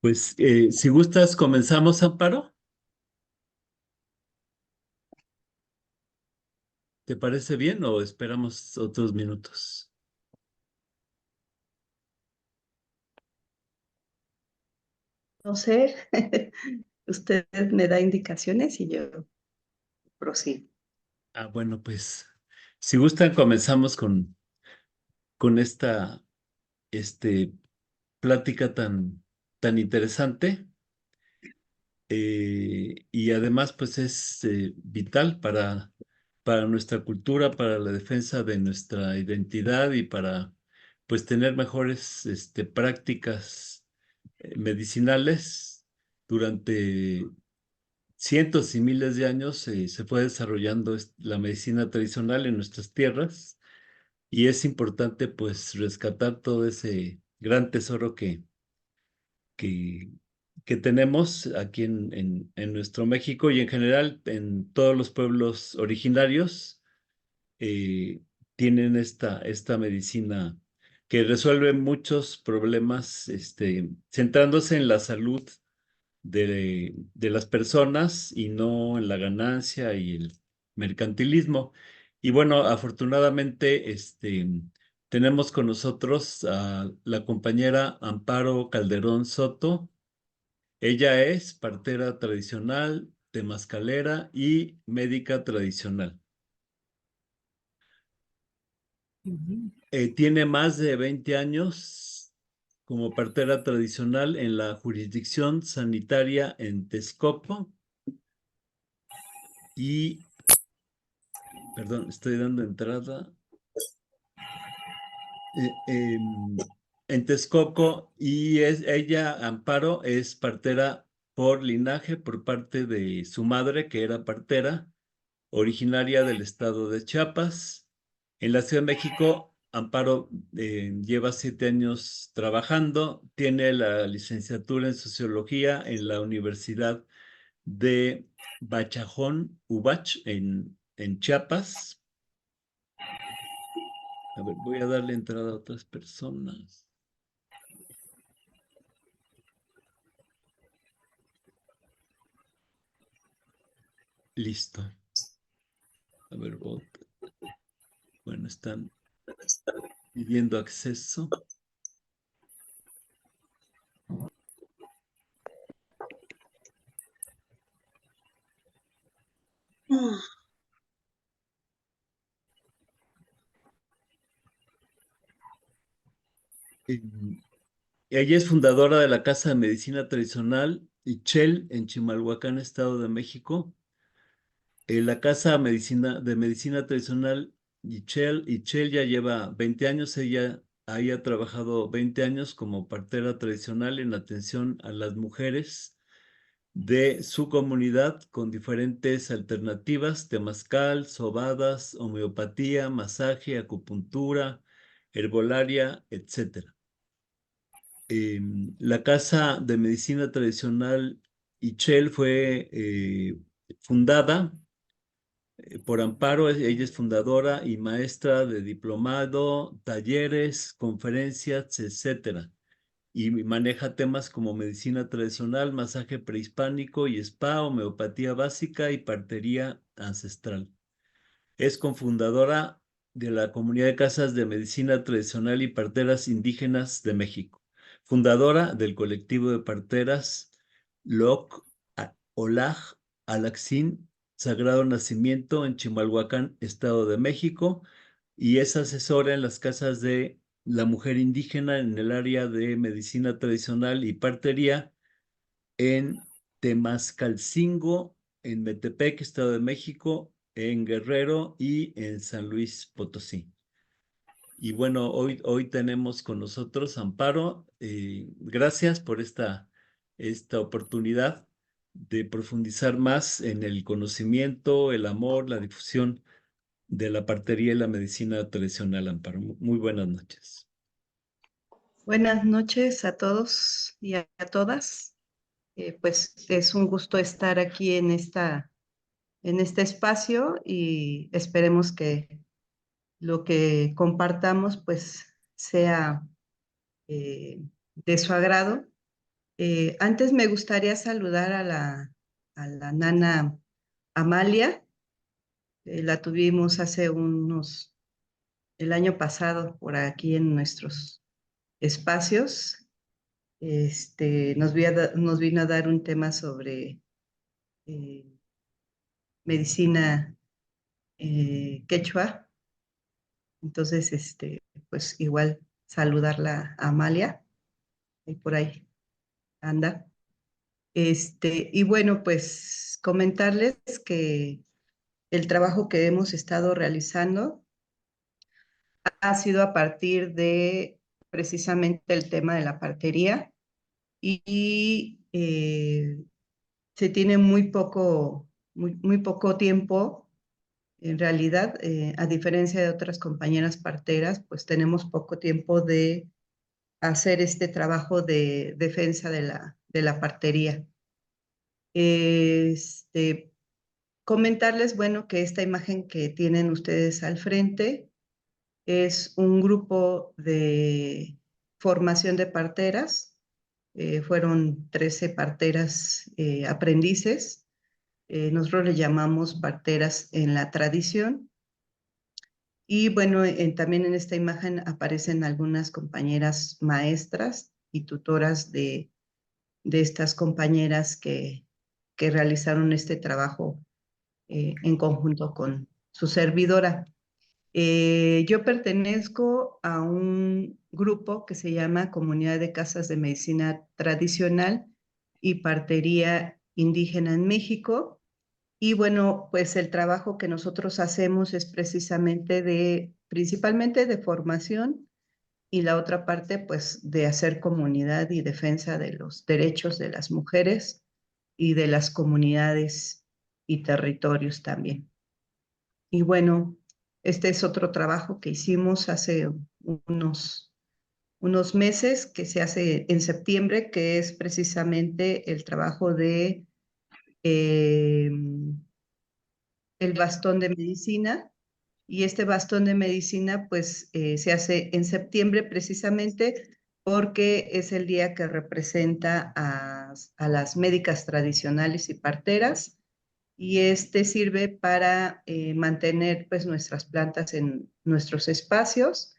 Pues si gustas, comenzamos, Amparo. ¿Te parece bien o esperamos otros minutos? No sé, usted me da indicaciones y yo prosigo. Bueno, pues si gustan, comenzamos con esta plática tan interesante y además pues es vital para nuestra cultura, para la defensa de nuestra identidad y para pues tener mejores prácticas medicinales durante cientos y miles de años. Se fue desarrollando la medicina tradicional en nuestras tierras y es importante pues rescatar todo ese gran tesoro que, que tenemos aquí en nuestro México y en general en todos los pueblos originarios. eh, Tienen esta medicina que resuelve muchos problemas, centrándose en la salud de las personas y no en la ganancia y el mercantilismo. Y bueno, afortunadamente, tenemos con nosotros a la compañera Amparo Calderón Soto. Ella es partera tradicional, temazcalera y médica tradicional. Ujú. Tiene más de 20 años como partera tradicional en la jurisdicción sanitaria en Texcoco y perdón, estoy dando entrada. En Texcoco y ella, Amparo, es partera por linaje por parte de su madre, que era partera, originaria del estado de Chiapas. En la Ciudad de México, Amparo lleva 7 años trabajando, tiene la licenciatura en sociología en la Universidad de Bachajón, UBACH, en Chiapas. A ver, voy a darle entrada a otras personas. Listo. A ver, bueno, están pidiendo acceso. Eh, Ella es fundadora de la Casa de Medicina Tradicional Ichel en Chimalhuacán, Estado de México. La Casa de Medicina Tradicional Ichel ya lleva 20 años. Ella ahí ha trabajado 20 años como partera tradicional en atención a las mujeres de su comunidad con diferentes alternativas: temazcal, sobadas, homeopatía, masaje, acupuntura, herbolaria, etcétera. La Casa de Medicina Tradicional Ichel fue fundada por Amparo. Ella es fundadora y maestra de diplomado, talleres, conferencias, etcétera, y maneja temas como medicina tradicional, masaje prehispánico y spa, homeopatía básica y partería ancestral. Es cofundadora de la Comunidad de Casas de Medicina Tradicional y Parteras Indígenas de México, fundadora del colectivo de parteras Loc Olaj Alaxin Sagrado Nacimiento en Chimalhuacán, Estado de México, y es asesora en las casas de la mujer indígena en el área de medicina tradicional y partería en Temascalcingo, en Metepec, Estado de México, en Guerrero y en San Luis Potosí. Y bueno, hoy tenemos con nosotros Amparo. Gracias por esta oportunidad de profundizar más en el conocimiento, el amor, la difusión de la partería y la medicina tradicional, Amparo. Muy buenas noches. Buenas noches a todos y a todas. Pues es un gusto estar aquí en este espacio y esperemos que lo que compartamos pues sea de su agrado. Antes me gustaría saludar a la nana Amalia. La tuvimos hace el año pasado por aquí en nuestros espacios. Nos vino a dar un tema sobre eh, medicina quechua. Entonces, pues igual saludarla a Amalia, y por ahí anda. Y bueno, pues comentarles que el trabajo que hemos estado realizando ha sido a partir de precisamente el tema de la partería y se tiene muy poco tiempo. En realidad, a diferencia de otras compañeras parteras, pues tenemos poco tiempo de hacer este trabajo de defensa de la partería. Este, Comentarles, bueno, que esta imagen que tienen ustedes al frente es un grupo de formación de parteras. Fueron 13 parteras aprendices. Nosotros le llamamos parteras en la tradición. Y bueno, también en esta imagen aparecen algunas compañeras maestras y tutoras de estas compañeras que realizaron este trabajo en conjunto con su servidora. Yo pertenezco a un grupo que se llama Comunidad de Casas de Medicina Tradicional y Partería Indígena en México. Y bueno, pues el trabajo que nosotros hacemos es precisamente principalmente de formación y la otra parte, pues de hacer comunidad y defensa de los derechos de las mujeres y de las comunidades y territorios también. Y bueno, este es otro trabajo que hicimos hace unos meses, que se hace en septiembre, que es precisamente el trabajo de eh, el bastón de medicina. Y este bastón de medicina, pues, se hace en septiembre precisamente porque es el día que representa a las médicas tradicionales y parteras, y este sirve para mantener pues nuestras plantas en nuestros espacios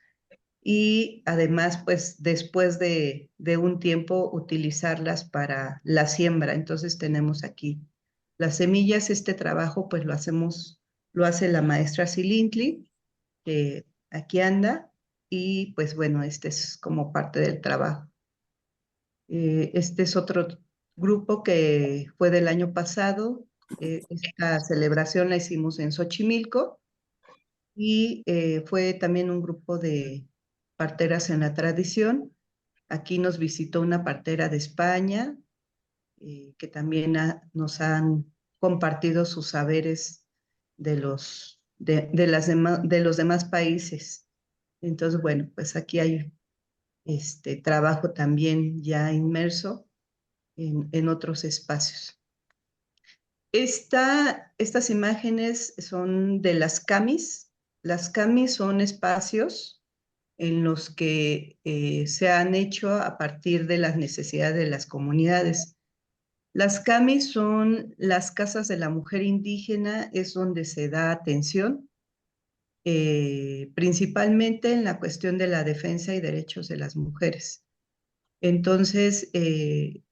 y además pues después de un tiempo utilizarlas para la siembra. Entonces tenemos aquí las semillas. Este trabajo pues lo hace la maestra Silintli, que aquí anda, y pues bueno, este es como parte del trabajo. Este es otro grupo que fue del año pasado. Esta celebración la hicimos en Xochimilco y fue también un grupo de parteras en la tradición. Aquí nos visitó una partera de España, que también nos han compartido sus saberes de los demás países. Entonces, bueno, pues aquí hay este trabajo también ya inmerso en otros espacios. Estas imágenes son de las CAMIS. Las CAMIS son espacios en los que se han hecho a partir de las necesidades de las comunidades. Las CAMIS son las casas de la mujer indígena, es donde se da atención, principalmente en la cuestión de la defensa y derechos de las mujeres. Entonces,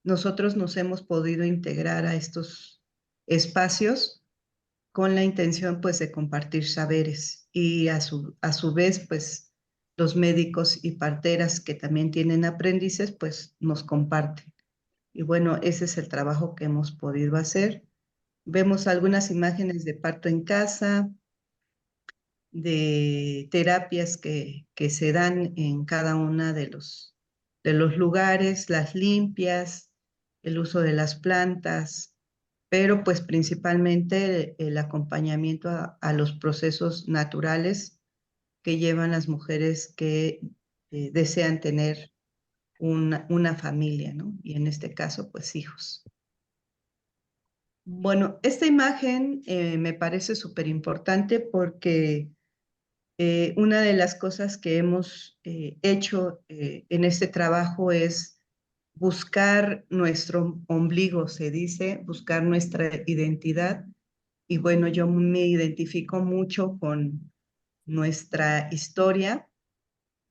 nosotros nos hemos podido integrar a estos espacios con la intención pues de compartir saberes y a su vez pues los médicos y parteras que también tienen aprendices pues nos comparten. Y bueno, ese es el trabajo que hemos podido hacer. Vemos algunas imágenes de parto en casa, de terapias que se dan en cada una de los lugares, las limpias, el uso de las plantas, pero pues principalmente el acompañamiento a los procesos naturales que llevan las mujeres que desean tener una familia, ¿no? Y en este caso, pues hijos. Bueno, esta imagen me parece súper importante porque una de las cosas que hemos hecho en este trabajo es buscar nuestro ombligo, se dice, buscar nuestra identidad. Y bueno, yo me identifico mucho con nuestra historia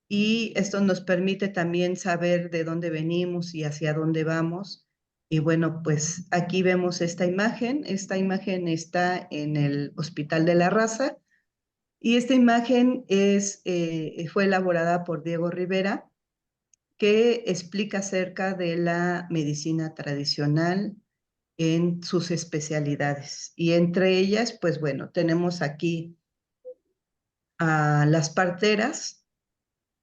y esto nos permite también saber de dónde venimos y hacia dónde vamos. Y bueno, pues aquí vemos esta imagen. Esta imagen está en el Hospital de la Raza y esta imagen fue elaborada por Diego Rivera, que explica acerca de la medicina tradicional en sus especialidades. Y entre ellas, pues bueno, tenemos aquí a las parteras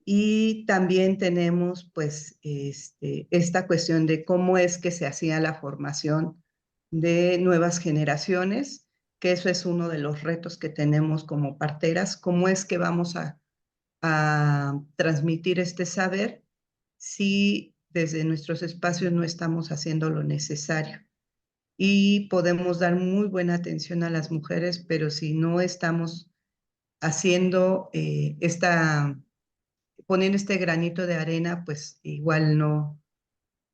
y también tenemos pues esta cuestión de cómo es que se hacía la formación de nuevas generaciones, que eso es uno de los retos que tenemos como parteras, cómo es que vamos a transmitir este saber si desde nuestros espacios no estamos haciendo lo necesario. Y podemos dar muy buena atención a las mujeres, pero si no estamos haciendo poniendo este granito de arena, pues igual no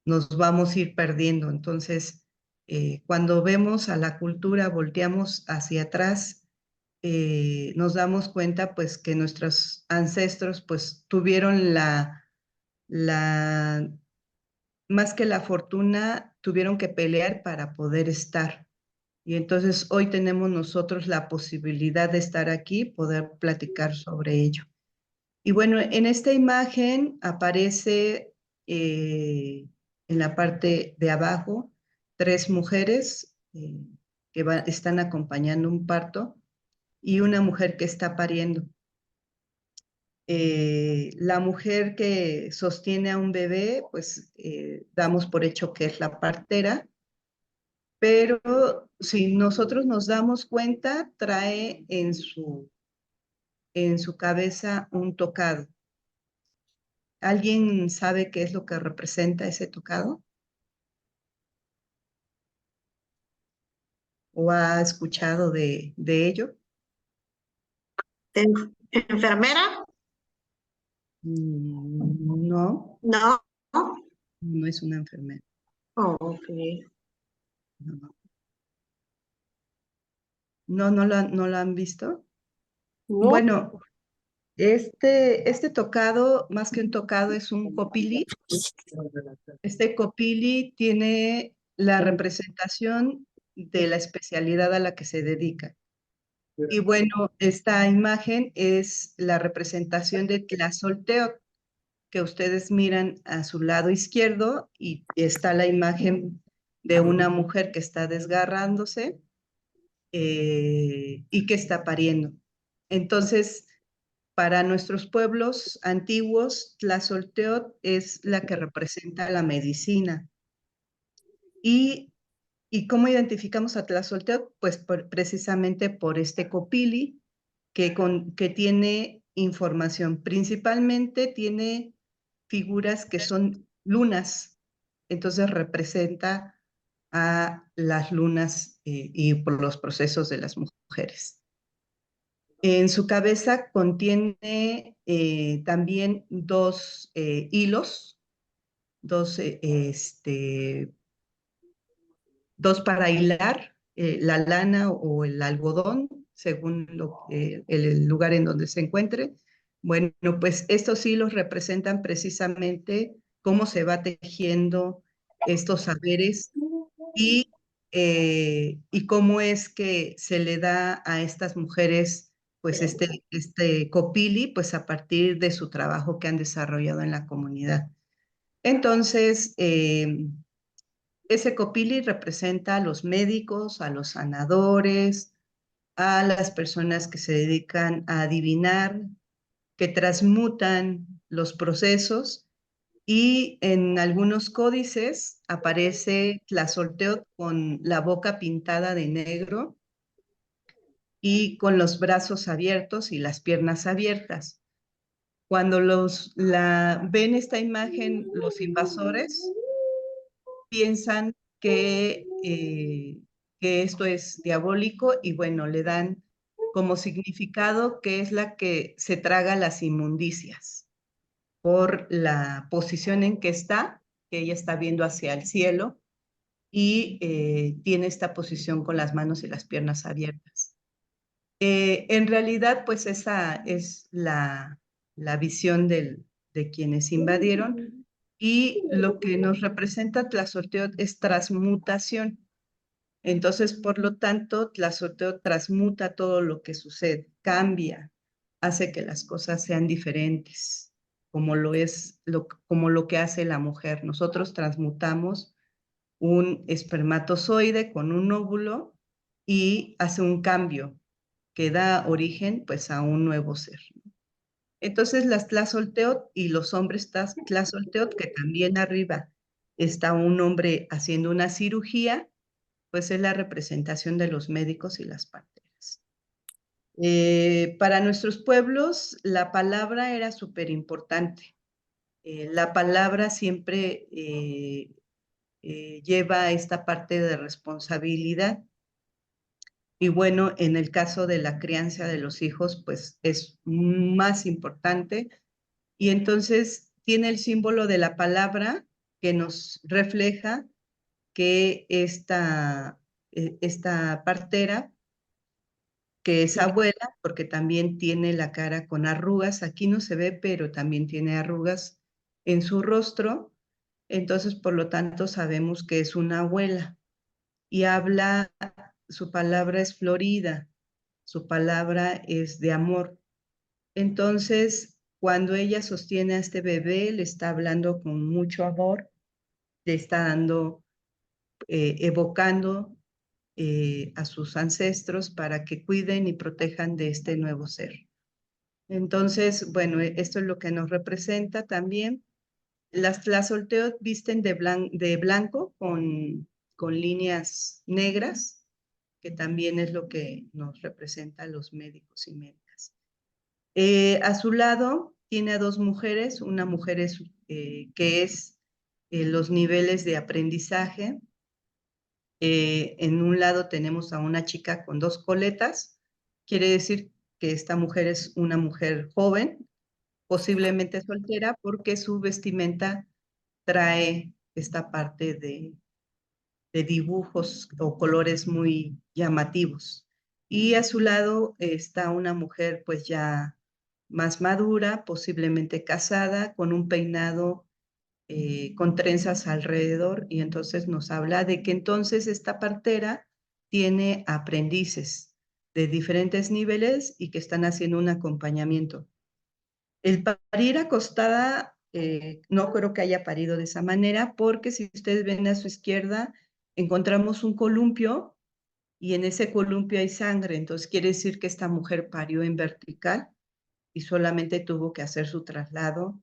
nos vamos a ir perdiendo. Entonces, cuando vemos a la cultura, volteamos hacia atrás, nos damos cuenta pues que nuestros ancestros pues tuvieron la, más que la fortuna, tuvieron que pelear para poder estar. Y entonces hoy tenemos nosotros la posibilidad de estar aquí, poder platicar sobre ello. Y bueno, en esta imagen aparece en la parte de abajo tres mujeres que están acompañando un parto y una mujer que está pariendo. La mujer que sostiene a un bebé, pues damos por hecho que es la partera, pero si nosotros nos damos cuenta, trae en su cabeza un tocado. ¿Alguien sabe qué es lo que representa ese tocado? ¿O ha escuchado de ello? ¿Enfermera? No, No. no es una enfermera. Oh, ok. No, no lo han visto. No. Bueno, este tocado, más que un tocado, es un copili. Este copili tiene la representación de la especialidad a la que se dedica. Y bueno, esta imagen es la representación de Tlazolteotl, que ustedes miran a su lado izquierdo y está la imagen de una mujer que está desgarrándose y que está pariendo. Entonces, para nuestros pueblos antiguos, Tlazolteotl es la que representa la medicina. ¿Y, y cómo identificamos a Tlazolteotl? Pues precisamente por este copili que tiene información. Principalmente tiene figuras que son lunas, entonces representa a las lunas y por los procesos de las mujeres. En su cabeza contiene también dos hilos, dos, dos para hilar la lana o el algodón, según el lugar en donde se encuentre. Bueno, pues estos hilos representan precisamente cómo se va tejiendo estos saberes y cómo es que se le da a estas mujeres pues este copili, pues a partir de su trabajo que han desarrollado en la comunidad. Entonces, ese copili representa a los médicos, a los sanadores, a las personas que se dedican a adivinar, que transmutan los procesos y en algunos códices aparece Tlazolteotl con la boca pintada de negro y con los brazos abiertos y las piernas abiertas. Cuando ven esta imagen los invasores, piensan que esto es diabólico y bueno, le dan como significado que es la que se traga las inmundicias por la posición en que está que ella está viendo hacia el cielo y tiene esta posición con las manos y las piernas abiertas. En realidad, pues esa es la visión de quienes invadieron, y lo que nos representa Tlazolteotl es transmutación. Entonces, por lo tanto, Tlazolteotl transmuta todo lo que sucede, cambia, hace que las cosas sean diferentes, como como lo que hace la mujer. Nosotros transmutamos un espermatozoide con un óvulo y hace un cambio que da origen pues a un nuevo ser. Entonces las Tlazolteotl y los hombres Tlazolteotl, que también arriba está un hombre haciendo una cirugía, pues es la representación de los médicos y las parteras. Para nuestros pueblos la palabra era súper importante. La palabra siempre lleva esta parte de responsabilidad. Y bueno, en el caso de la crianza de los hijos, pues es más importante. Y entonces tiene el símbolo de la palabra que nos refleja que esta partera, que es abuela, porque también tiene la cara con arrugas, aquí no se ve, pero también tiene arrugas en su rostro, entonces por lo tanto sabemos que es una abuela y habla, su palabra es florida, su palabra es de amor. Entonces, cuando ella sostiene a este bebé, le está hablando con mucho amor, le está dando, evocando a sus ancestros para que cuiden y protejan de este nuevo ser. Entonces, bueno, esto es lo que nos representa también. Las Tlazolteotl visten de blanco con líneas negras, que también es lo que nos representa a los médicos y médicas. A su lado tiene a dos mujeres, una mujer que es los niveles de aprendizaje. En un lado tenemos a una chica con dos coletas, quiere decir que esta mujer es una mujer joven, posiblemente soltera, porque su vestimenta trae esta parte de dibujos o colores muy llamativos. Y a su lado está una mujer pues ya más madura, posiblemente casada, con un peinado con trenzas alrededor, y entonces nos habla de que entonces esta partera tiene aprendices de diferentes niveles y que están haciendo un acompañamiento. El parir acostada, no creo que haya parido de esa manera, porque si ustedes ven a su izquierda, encontramos un columpio y en ese columpio hay sangre, entonces quiere decir que esta mujer parió en vertical y solamente tuvo que hacer su traslado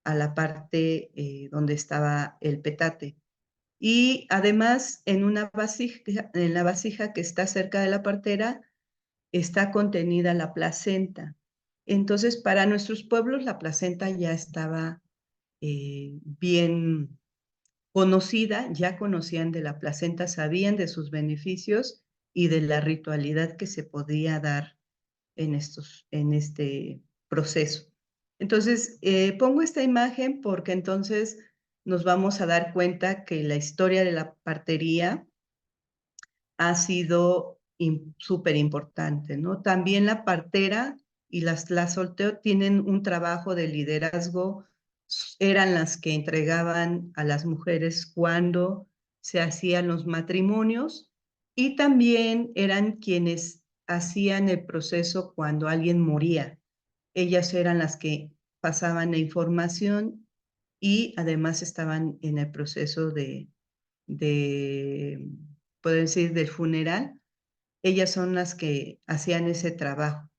a la parte donde estaba el petate. Y además, en la vasija que está cerca de la partera, está contenida la placenta. Entonces, para nuestros pueblos, la placenta ya estaba bien conocida, ya conocían de la placenta, sabían de sus beneficios y de la ritualidad que se podía dar en este proceso. Entonces, pongo esta imagen porque entonces nos vamos a dar cuenta que la historia de la partería ha sido súper importante, ¿no? También la partera y las Tlazolteotl tienen un trabajo de liderazgo, eran las que entregaban a las mujeres cuando se hacían los matrimonios, y también eran quienes hacían el proceso cuando alguien moría. Ellas eran las que pasaban la información y además estaban en el proceso de puedo decir, del funeral. Ellas son las que hacían ese trabajo.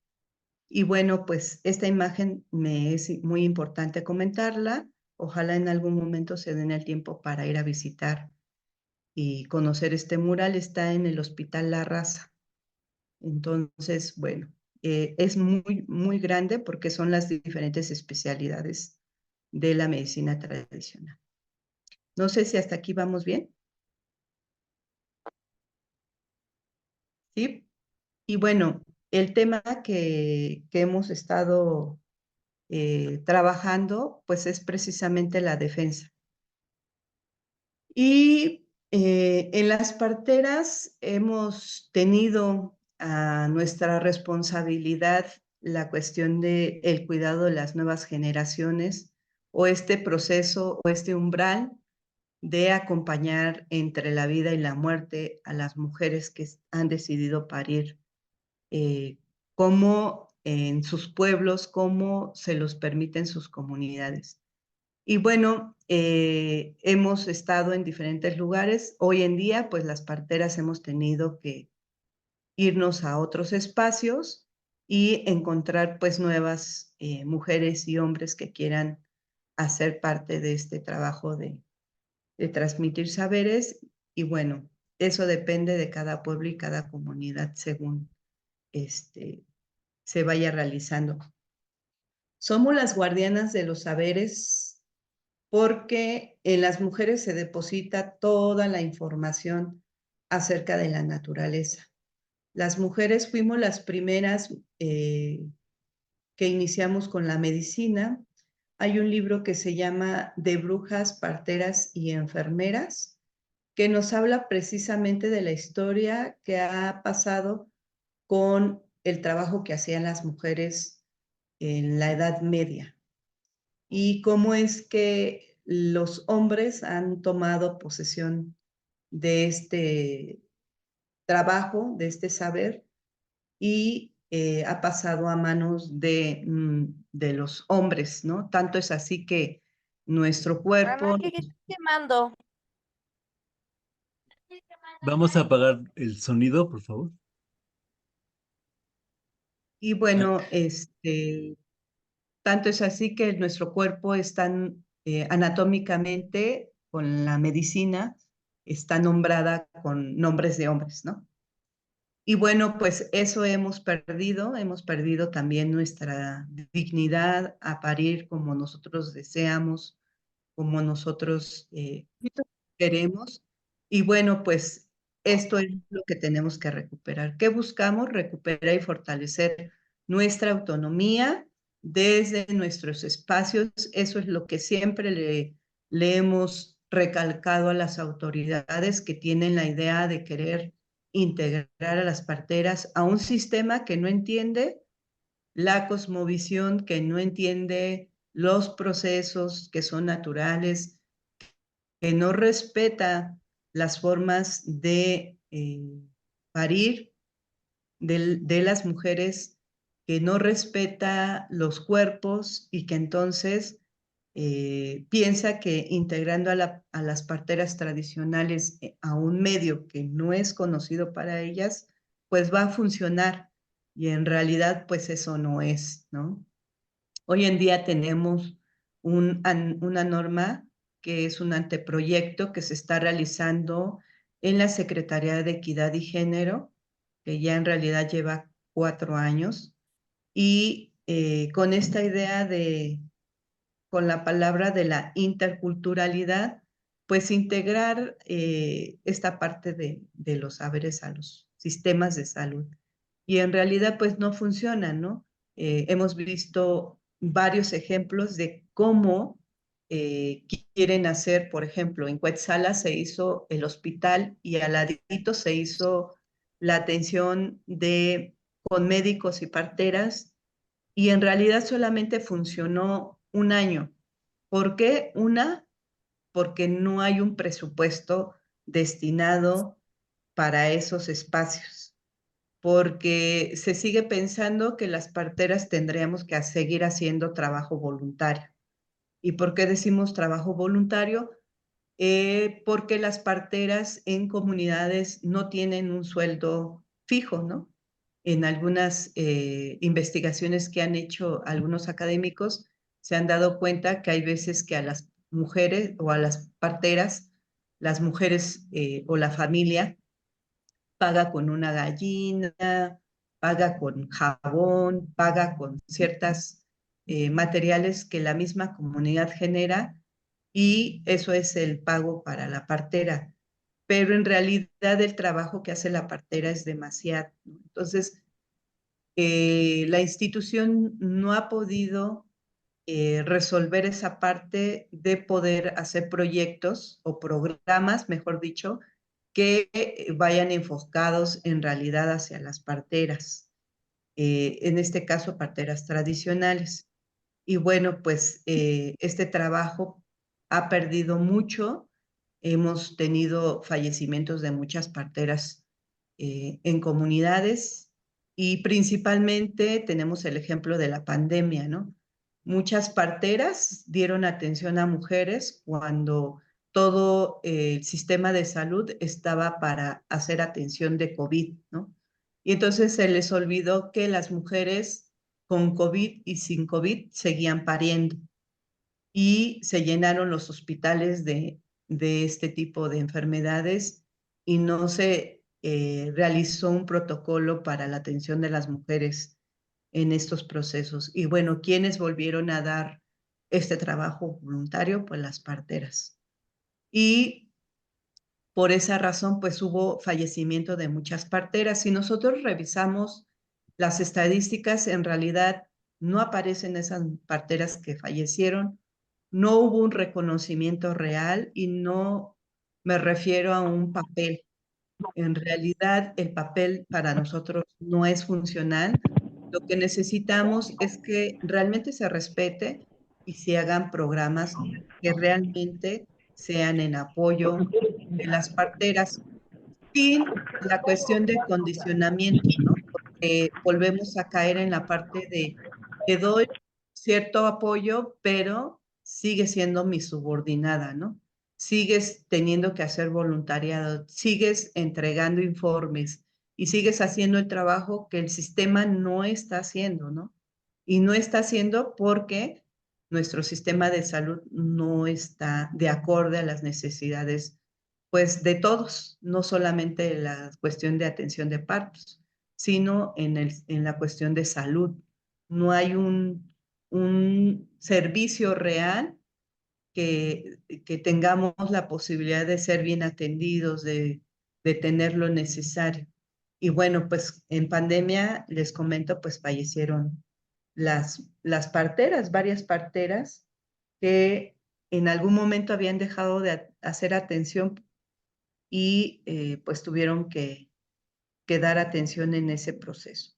Y bueno, pues esta imagen me es muy importante comentarla. Ojalá en algún momento se den el tiempo para ir a visitar y conocer este mural. Está en el Hospital La Raza. Entonces, bueno, es muy, muy grande porque son las diferentes especialidades de la medicina tradicional. No sé si hasta aquí vamos bien. ¿Sí? Y bueno, el tema que hemos estado trabajando, pues es precisamente la defensa. Y en las parteras hemos tenido a nuestra responsabilidad la cuestión de el cuidado de las nuevas generaciones o este proceso o este umbral de acompañar entre la vida y la muerte a las mujeres que han decidido parir, como en sus pueblos, cómo se los permiten sus comunidades. Y bueno, hemos estado en diferentes lugares. Hoy en día, pues las parteras hemos tenido que irnos a otros espacios y encontrar pues nuevas mujeres y hombres que quieran hacer parte de este trabajo de transmitir saberes. Y bueno, eso depende de cada pueblo y cada comunidad según se vaya realizando. Somos las guardianas de los saberes porque en las mujeres se deposita toda la información acerca de la naturaleza. Las mujeres fuimos las primeras que iniciamos con la medicina. Hay un libro que se llama De brujas, parteras y enfermeras, que nos habla precisamente de la historia que ha pasado con el trabajo que hacían las mujeres en la Edad Media y cómo es que los hombres han tomado posesión de este trabajo, de este saber, y ha pasado a manos de los hombres, ¿no? Tanto es así que nuestro cuerpo... Ana, ¿qué estás quemando? Vamos a apagar el sonido, por favor. Y bueno, tanto es así que nuestro cuerpo está anatómicamente, con la medicina, está nombrada con nombres de hombres, ¿no? Y bueno, pues eso hemos perdido también nuestra dignidad a parir como nosotros deseamos, como nosotros queremos. Y bueno, pues esto es lo que tenemos que recuperar. ¿Qué buscamos? Recuperar y fortalecer nuestra autonomía desde nuestros espacios. Eso es lo que siempre le hemos recalcado a las autoridades que tienen la idea de querer integrar a las parteras a un sistema que no entiende la cosmovisión, que no entiende los procesos que son naturales, que no respeta las formas de parir de las mujeres, que no respeta los cuerpos y que entonces piensa que integrando a las parteras tradicionales a un medio que no es conocido para ellas, pues va a funcionar. Y en realidad, pues eso no es, ¿no? Hoy en día tenemos una norma que es un anteproyecto que se está realizando en la Secretaría de Equidad y Género, que ya en realidad lleva 4 años, y con esta idea con la palabra de la interculturalidad, pues integrar esta parte de los saberes a los sistemas de salud. Y en realidad pues no funciona, ¿no? Hemos visto varios ejemplos de cómo quieren hacer, por ejemplo, en Cuetzala se hizo el hospital y al ladito se hizo la atención con médicos y parteras y en realidad solamente funcionó un año. ¿Por qué? Porque no hay un presupuesto destinado para esos espacios, porque se sigue pensando que las parteras tendríamos que seguir haciendo trabajo voluntario. ¿Y por qué decimos trabajo voluntario? Porque las parteras en comunidades no tienen un sueldo fijo, ¿no? En algunas investigaciones que han hecho algunos académicos, se han dado cuenta que hay veces que a las mujeres o a las parteras, las mujeres o la familia paga con una gallina, paga con jabón, paga con ciertas materiales que la misma comunidad genera y eso es el pago para la partera. Pero en realidad el trabajo que hace la partera es demasiado, ¿no? Entonces, la institución no ha podido resolver esa parte de poder hacer proyectos o programas, mejor dicho, que vayan enfocados en realidad hacia las parteras, en este caso parteras tradicionales. Y bueno, pues este trabajo ha perdido mucho. Hemos tenido fallecimientos de muchas parteras en comunidades y principalmente tenemos el ejemplo de la pandemia, ¿no? Muchas parteras dieron atención a mujeres cuando todo el sistema de salud estaba para hacer atención de COVID, ¿no? Y entonces se les olvidó que las mujeres con COVID y sin COVID seguían pariendo y se llenaron los hospitales de este tipo de enfermedades y no se realizó un protocolo para la atención de las mujeres en estos procesos. Y bueno, ¿quiénes volvieron a dar este trabajo voluntario? Pues las parteras. Y por esa razón, pues hubo fallecimiento de muchas parteras. Si nosotros revisamos las estadísticas, en realidad no aparecen esas parteras que fallecieron, no hubo un reconocimiento real y no me refiero a un papel. En realidad, el papel para nosotros no es funcional. Lo que necesitamos es que realmente se respete y se hagan programas que realmente sean en apoyo de las parteras sin la cuestión de condicionamiento, ¿no? Porque volvemos a caer en la parte de te doy cierto apoyo, pero sigue siendo mi subordinada, ¿no? Sigues teniendo que hacer voluntariado, sigues entregando informes y sigues haciendo el trabajo que el sistema no está haciendo, ¿no? Y no está haciendo porque nuestro sistema de salud no está de acorde a las necesidades pues de todos, no solamente la cuestión de atención de partos, sino en la cuestión de salud. No hay un servicio real que tengamos la posibilidad de ser bien atendidos, de tener lo necesario. Y bueno, pues en pandemia, les comento, pues fallecieron las parteras, varias parteras que en algún momento habían dejado de hacer atención y pues tuvieron que dar atención en ese proceso.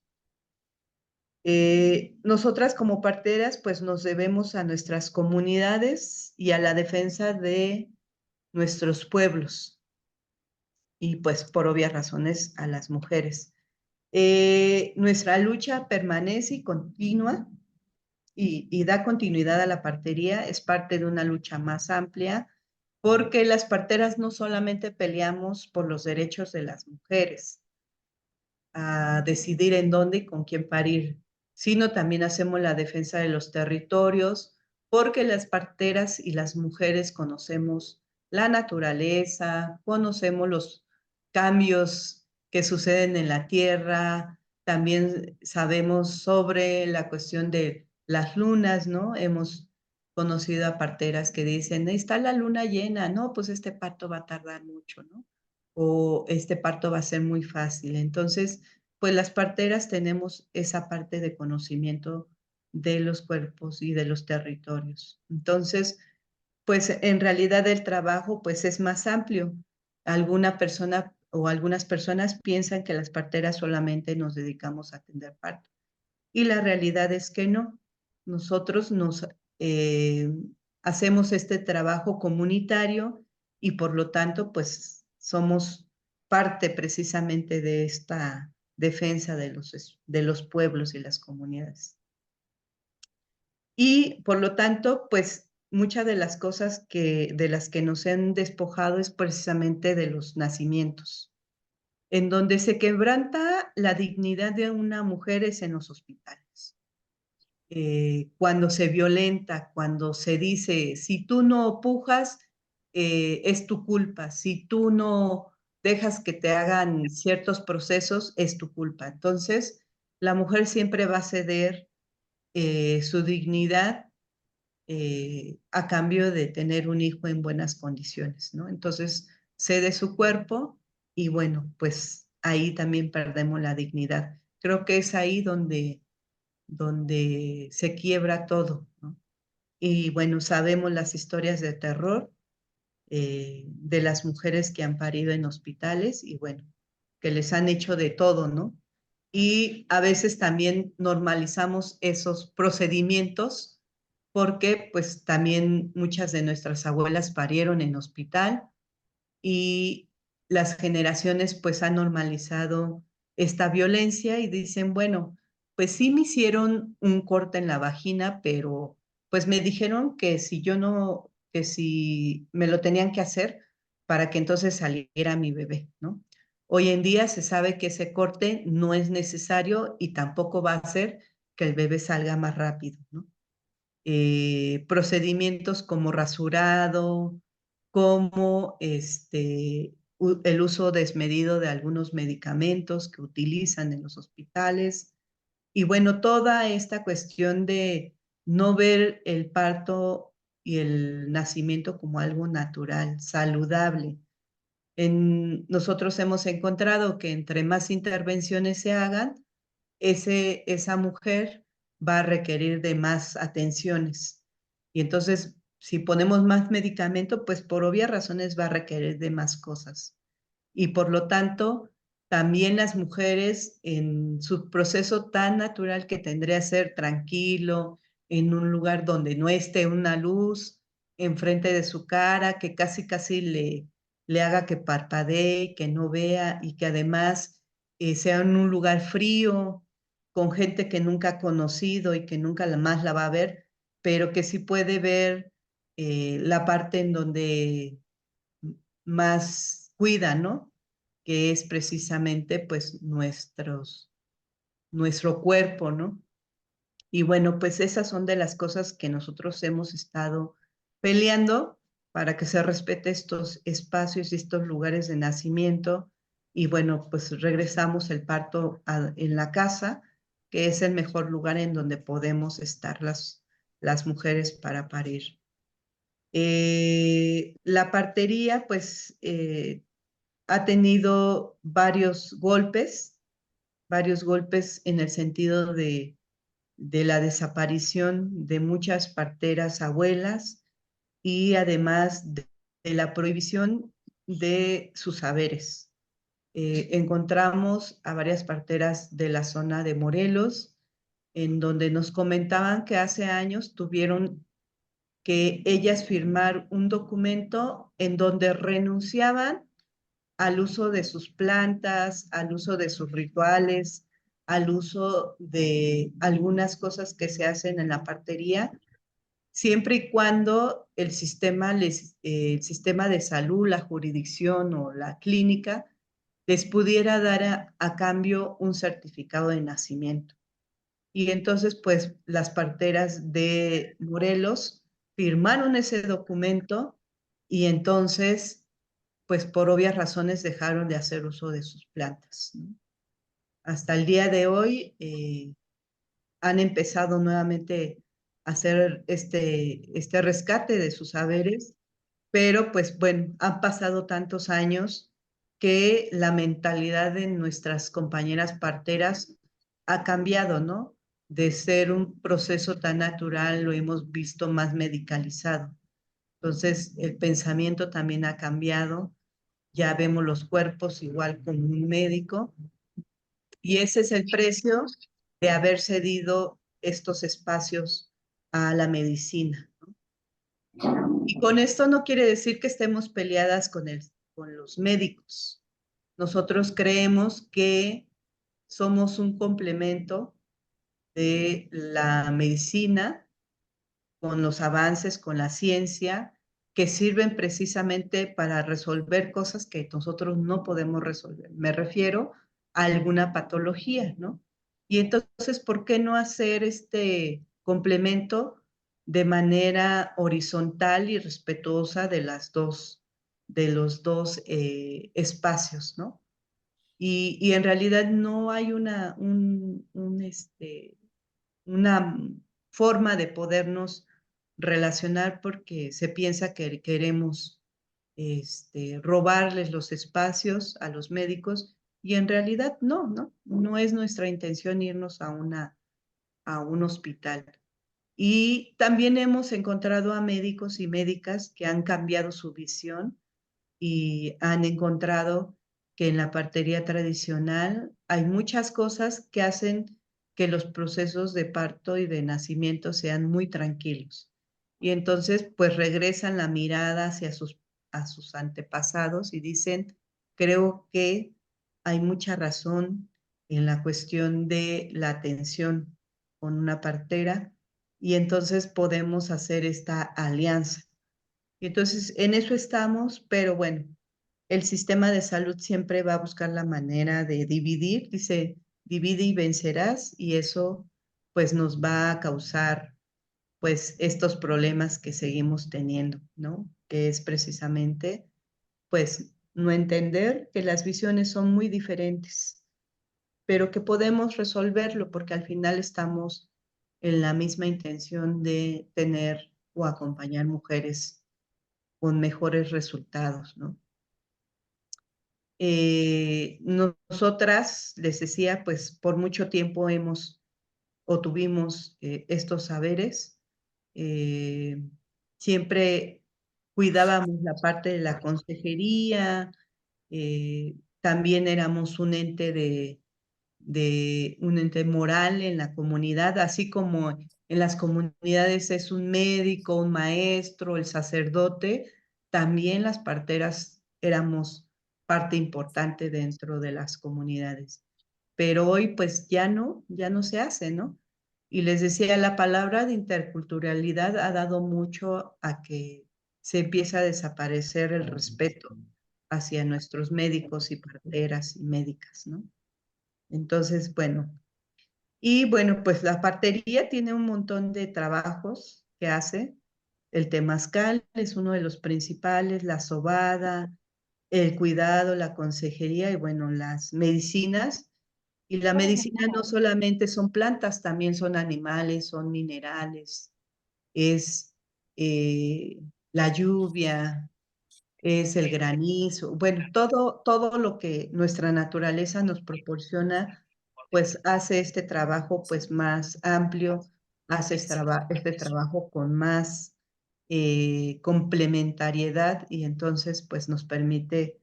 Nosotras como parteras pues nos debemos a nuestras comunidades y a la defensa de nuestros pueblos y pues por obvias razones a las mujeres. Nuestra lucha permanece y continúa y da continuidad a la partería, es parte de una lucha más amplia porque las parteras no solamente peleamos por los derechos de las mujeres, a decidir en dónde y con quién parir, sino también hacemos la defensa de los territorios, porque las parteras y las mujeres conocemos la naturaleza, conocemos los cambios que suceden en la tierra, también sabemos sobre la cuestión de las lunas, ¿no? Hemos conocido a parteras que dicen, está la luna llena, no, pues este parto va a tardar mucho, ¿no? O este parto va a ser muy fácil. Entonces, pues las parteras tenemos esa parte de conocimiento de los cuerpos y de los territorios. Entonces, pues en realidad el trabajo pues es más amplio. Alguna persona o algunas personas piensan que las parteras solamente nos dedicamos a atender parto. Y la realidad es que no. Nosotros nos hacemos este trabajo comunitario y por lo tanto, pues somos parte precisamente de esta defensa de los pueblos y las comunidades. Y por lo tanto, pues muchas de las cosas de las que nos han despojado es precisamente de los nacimientos, en donde se quebranta la dignidad de una mujer es en los hospitales. Cuando se violenta, cuando se dice, si tú no pujas, es tu culpa, si tú no dejas que te hagan ciertos procesos, es tu culpa. Entonces, la mujer siempre va a ceder su dignidad a cambio de tener un hijo en buenas condiciones, ¿no? Entonces, cede su cuerpo y bueno, pues ahí también perdemos la dignidad. Creo que es ahí donde se quiebra todo, ¿no? Y bueno, sabemos las historias de terror de las mujeres que han parido en hospitales y bueno, que les han hecho de todo, ¿no? Y a veces también normalizamos esos procedimientos porque pues también muchas de nuestras abuelas parieron en hospital y las generaciones pues han normalizado esta violencia y dicen, bueno, pues sí me hicieron un corte en la vagina, pero pues me dijeron que si yo no, que si me lo tenían que hacer para que entonces saliera mi bebé, ¿no? Hoy en día se sabe que ese corte no es necesario y tampoco va a hacer que el bebé salga más rápido, ¿no? Procedimientos como rasurado, como el uso desmedido de algunos medicamentos que utilizan en los hospitales. Y bueno, toda esta cuestión de no ver el parto y el nacimiento como algo natural, saludable. Nosotros hemos encontrado que entre más intervenciones se hagan, esa mujer va a requerir de más atenciones. Y entonces, si ponemos más medicamento, pues por obvias razones va a requerir de más cosas. Y por lo tanto, también las mujeres en su proceso tan natural que tendría que ser tranquilo, en un lugar donde no esté una luz enfrente de su cara, que casi le haga que parpadee, que no vea y que además sea en un lugar frío, con gente que nunca ha conocido y que nunca más la va a ver, pero que sí puede ver la parte en donde más cuida, ¿no? Que es precisamente pues nuestro cuerpo, ¿no? Y bueno, pues esas son de las cosas que nosotros hemos estado peleando para que se respete estos espacios y estos lugares de nacimiento. Y bueno, pues regresamos el parto en la casa, que es el mejor lugar en donde podemos estar las mujeres para parir. La partería, pues, ha tenido varios golpes en el sentido de la desaparición de muchas parteras abuelas y además de la prohibición de sus saberes. Encontramos a varias parteras de la zona de Morelos, en donde nos comentaban que hace años tuvieron que ellas firmar un documento en donde renunciaban al uso de sus plantas, al uso de sus rituales, al uso de algunas cosas que se hacen en la partería, siempre y cuando el sistema de salud, la jurisdicción o la clínica les pudiera dar a cambio un certificado de nacimiento. Y entonces, pues, las parteras de Morelos firmaron ese documento y entonces, pues, por obvias razones dejaron de hacer uso de sus plantas, ¿no? Hasta el día de hoy han empezado nuevamente a hacer este rescate de sus saberes, pero pues bueno, han pasado tantos años que la mentalidad de nuestras compañeras parteras ha cambiado, ¿no? De ser un proceso tan natural, lo hemos visto más medicalizado. Entonces, el pensamiento también ha cambiado, ya vemos los cuerpos igual como un médico, y ese es el precio de haber cedido estos espacios a la medicina. Y con esto no quiere decir que estemos peleadas con los médicos. Nosotros creemos que somos un complemento de la medicina con los avances, con la ciencia, que sirven precisamente para resolver cosas que nosotros no podemos resolver. Me refiero a alguna patología, ¿no? Y entonces, ¿por qué no hacer este complemento de manera horizontal y respetuosa de los dos espacios, ¿no? Y en realidad no hay una forma de podernos relacionar porque se piensa que queremos robarles los espacios a los médicos y en realidad no es nuestra intención irnos a un hospital. Y también hemos encontrado a médicos y médicas que han cambiado su visión y han encontrado que en la partería tradicional hay muchas cosas que hacen que los procesos de parto y de nacimiento sean muy tranquilos. Y entonces, pues regresan la mirada hacia a sus antepasados y dicen, creo que hay mucha razón en la cuestión de la atención con una partera y entonces podemos hacer esta alianza. Y entonces, en eso estamos, pero bueno, el sistema de salud siempre va a buscar la manera de dividir, dice, divide y vencerás, y eso pues nos va a causar pues estos problemas que seguimos teniendo, ¿no? Que es precisamente pues no entender que las visiones son muy diferentes, pero que podemos resolverlo porque al final estamos en la misma intención de tener o acompañar mujeres con mejores resultados, ¿no? Nosotras, les decía, pues por mucho tiempo hemos o tuvimos estos saberes. Siempre cuidábamos la parte de la consejería, también éramos un ente un ente moral en la comunidad, así como en las comunidades es un médico, un maestro, el sacerdote, también las parteras éramos parte importante dentro de las comunidades. Pero hoy pues ya no se hace, ¿no? Y les decía, la palabra de interculturalidad ha dado mucho a que se empieza a desaparecer el respeto hacia nuestros médicos y parteras y médicas, ¿no? Entonces, bueno, y bueno, pues la partería tiene un montón de trabajos que hace. El temazcal es uno de los principales, la sobada, el cuidado, la consejería y bueno, las medicinas. Y la medicina no solamente son plantas, también son animales, son minerales, es eh, la lluvia, es el granizo, bueno, todo lo que nuestra naturaleza nos proporciona, pues hace este trabajo pues más amplio, hace este trabajo con más complementariedad y entonces pues nos permite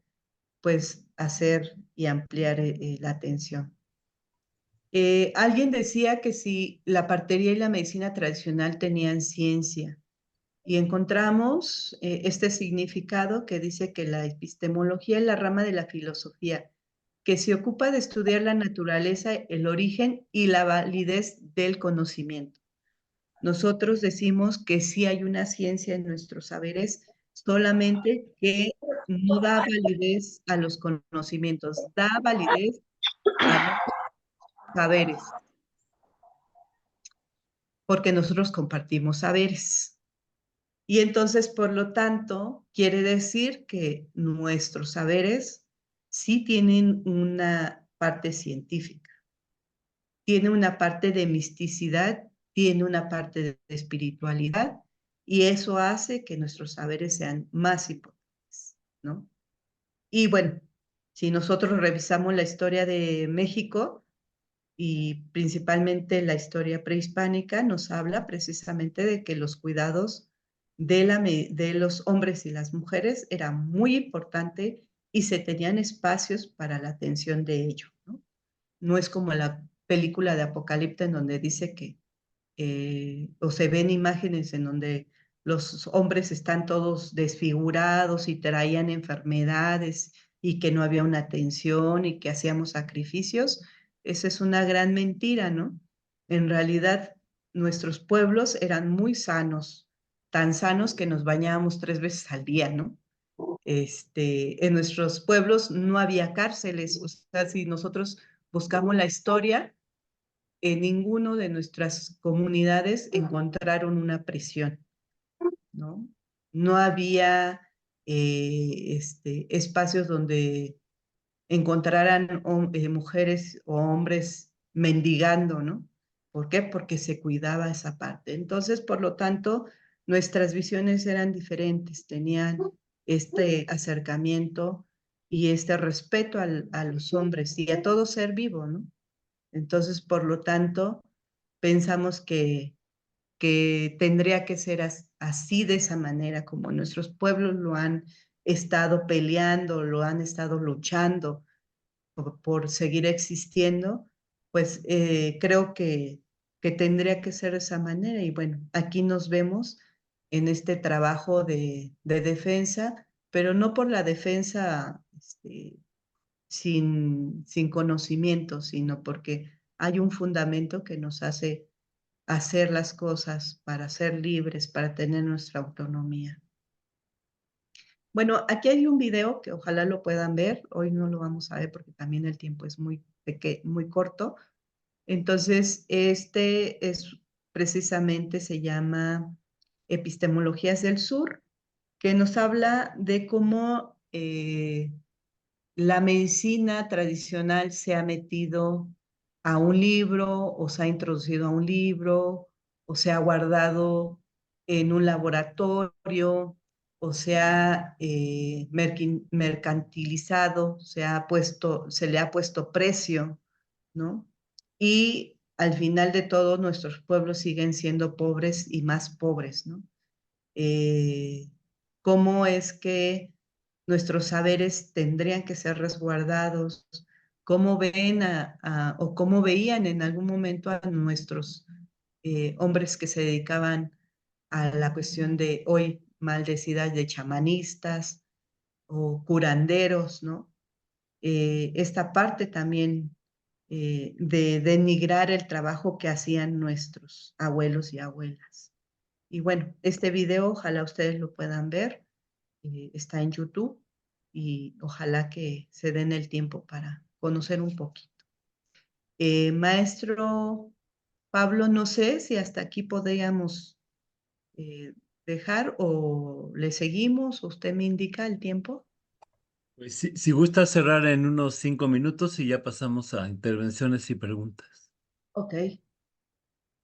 pues hacer y ampliar la atención. Alguien decía que si la partería y la medicina tradicional tenían ciencia, y encontramos este significado que dice que la epistemología es la rama de la filosofía que se ocupa de estudiar la naturaleza, el origen y la validez del conocimiento. Nosotros decimos que sí hay una ciencia en nuestros saberes, solamente que no da validez a los conocimientos, da validez a los saberes, porque nosotros compartimos saberes. Y entonces, por lo tanto, quiere decir que nuestros saberes sí tienen una parte científica, tiene una parte de misticidad, tiene una parte de espiritualidad, y eso hace que nuestros saberes sean más importantes, ¿no? Y bueno, si nosotros revisamos la historia de México, y principalmente la historia prehispánica nos habla precisamente de que los cuidados de los hombres y las mujeres era muy importante y se tenían espacios para la atención de ello, ¿no? No es como la película de Apocalipto en donde dice que, o se ven imágenes en donde los hombres están todos desfigurados y traían enfermedades y que no había una atención y que hacíamos sacrificios. Esa es una gran mentira, ¿no? En realidad, nuestros pueblos eran muy sanos, tan sanos que nos bañábamos 3 veces al día, ¿no? En nuestros pueblos no había cárceles, o sea, si nosotros buscamos la historia, en ninguno de nuestras comunidades encontraron una prisión, ¿no? No había espacios donde encontraran mujeres o hombres mendigando, ¿no? ¿Por qué? Porque se cuidaba esa parte. Entonces, por lo tanto, nuestras visiones eran diferentes, tenían este acercamiento y este respeto a los hombres y a todo ser vivo, ¿no? Entonces, por lo tanto, pensamos que que tendría que ser así, de esa manera, como nuestros pueblos lo han estado peleando, lo han estado luchando por seguir existiendo, pues creo que tendría que ser de esa manera. Y bueno, aquí nos vemos en este trabajo de defensa, pero no por la defensa sin conocimiento, sino porque hay un fundamento que nos hace hacer las cosas para ser libres, para tener nuestra autonomía. Bueno, aquí hay un video que ojalá lo puedan ver. Hoy no lo vamos a ver porque también el tiempo es muy corto. Entonces, este es precisamente, se llama Epistemologías del Sur, que nos habla de cómo la medicina tradicional se ha metido a un libro o se ha introducido a un libro o se ha guardado en un laboratorio o se ha mercantilizado, se le ha puesto precio, ¿no? Y al final de todo, nuestros pueblos siguen siendo pobres y más pobres, ¿no? Eh, ¿Cómo es que nuestros saberes tendrían que ser resguardados? ¿Cómo ven o cómo veían en algún momento a nuestros hombres que se dedicaban a la cuestión de hoy maldecidas de chamanistas o curanderos, ¿no? Esta parte también de denigrar el trabajo que hacían nuestros abuelos y abuelas. Y bueno, este video ojalá ustedes lo puedan ver, está en YouTube y ojalá que se den el tiempo para conocer un poquito. Maestro Pablo, no sé si hasta aquí podríamos dejar o le seguimos, o usted me indica el tiempo. Pues si gusta cerrar en unos 5 minutos y ya pasamos a intervenciones y preguntas. Ok.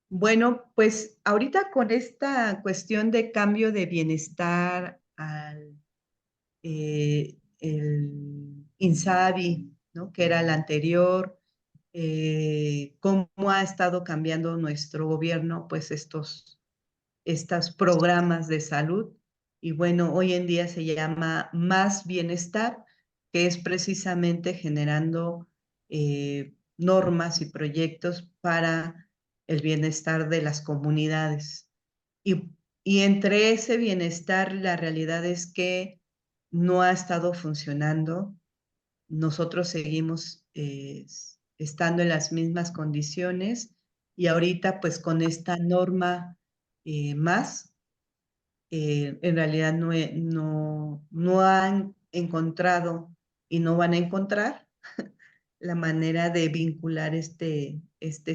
Bueno, pues ahorita con esta cuestión de cambio de bienestar al el INSABI, ¿no? Que era el anterior, cómo ha estado cambiando nuestro gobierno, pues estos programas de salud. Y bueno, hoy en día se llama Más Bienestar, que es precisamente generando normas y proyectos para el bienestar de las comunidades. Y entre ese bienestar, la realidad es que no ha estado funcionando. Nosotros seguimos estando en las mismas condiciones y ahorita pues con esta norma más, en realidad no han encontrado y no van a encontrar la manera de vincular este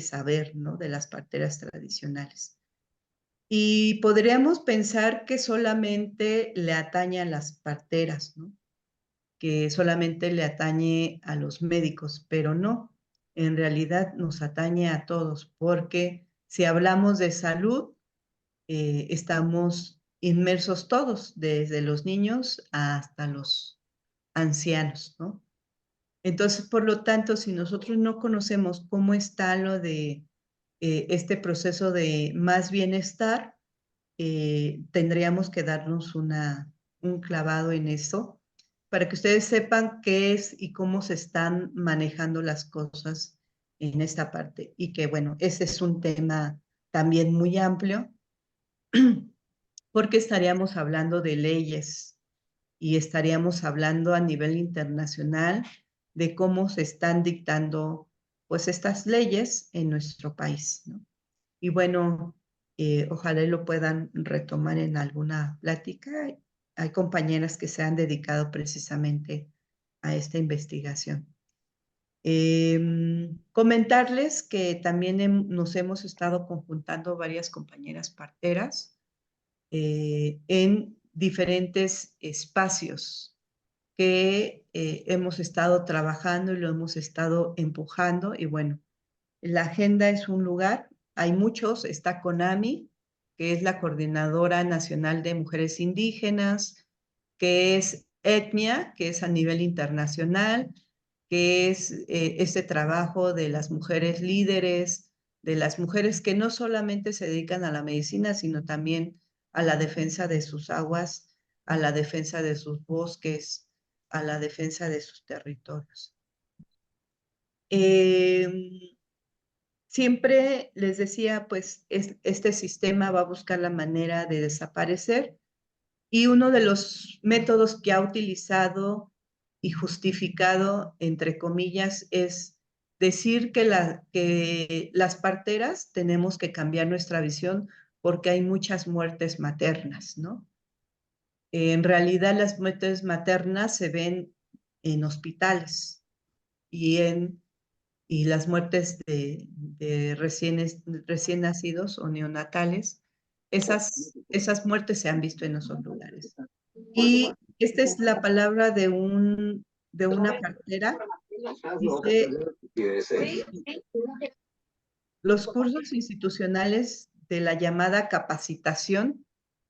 saber, ¿no? De las parteras tradicionales. Y podríamos pensar que solamente le atañe a las parteras, ¿no? Que solamente le atañe a los médicos, pero no, en realidad nos atañe a todos, porque si hablamos de salud, estamos inmersos todos, desde los niños hasta los ancianos, ¿no? Entonces, por lo tanto, si nosotros no conocemos cómo está lo de este proceso de más bienestar, tendríamos que darnos un clavado en eso para que ustedes sepan qué es y cómo se están manejando las cosas en esta parte. Y que, bueno, ese es un tema también muy amplio, porque estaríamos hablando de leyes y estaríamos hablando a nivel internacional de cómo se están dictando pues estas leyes en nuestro país, ¿no? Y bueno, ojalá lo puedan retomar en alguna plática. Hay compañeras que se han dedicado precisamente a esta investigación. Comentarles que también nos hemos estado conjuntando varias compañeras parteras en diferentes espacios que hemos estado trabajando y lo hemos estado empujando. Y bueno, la agenda es un lugar, hay muchos, está CONAMI, que es la Coordinadora Nacional de Mujeres Indígenas, que es ETNIA, que es a nivel internacional, que es este trabajo de las mujeres líderes de las mujeres que no solamente se dedican a la medicina, sino también a la defensa de sus aguas, a la defensa de sus bosques, a la defensa de sus territorios. Siempre les decía, pues este sistema va a buscar la manera de desaparecer, y uno de los métodos que ha utilizado y justificado, entre comillas, es decir que las parteras tenemos que cambiar nuestra visión porque hay muchas muertes maternas, ¿no? En realidad las muertes maternas se ven en hospitales y las muertes de recién nacidos o neonatales, esas muertes se han visto en esos lugares. Y esta es la palabra de una partera. Dice, los cursos institucionales de la llamada capacitación,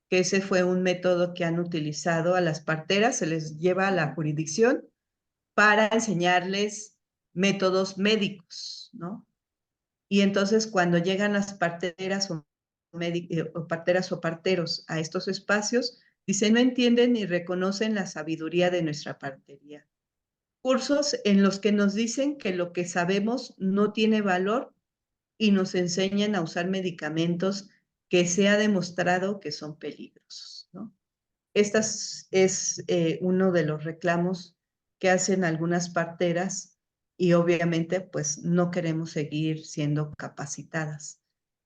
que ese fue un método que han utilizado a las parteras, se les lleva a la jurisdicción para enseñarles métodos médicos, ¿no? Y entonces cuando llegan las parteras o parteras o parteros a estos espacios, dicen, no entienden ni reconocen la sabiduría de nuestra partería. Cursos en los que nos dicen que lo que sabemos no tiene valor y nos enseñan a usar medicamentos que se ha demostrado que son peligrosos, ¿no? Este es uno de los reclamos que hacen algunas parteras y obviamente pues no queremos seguir siendo capacitadas.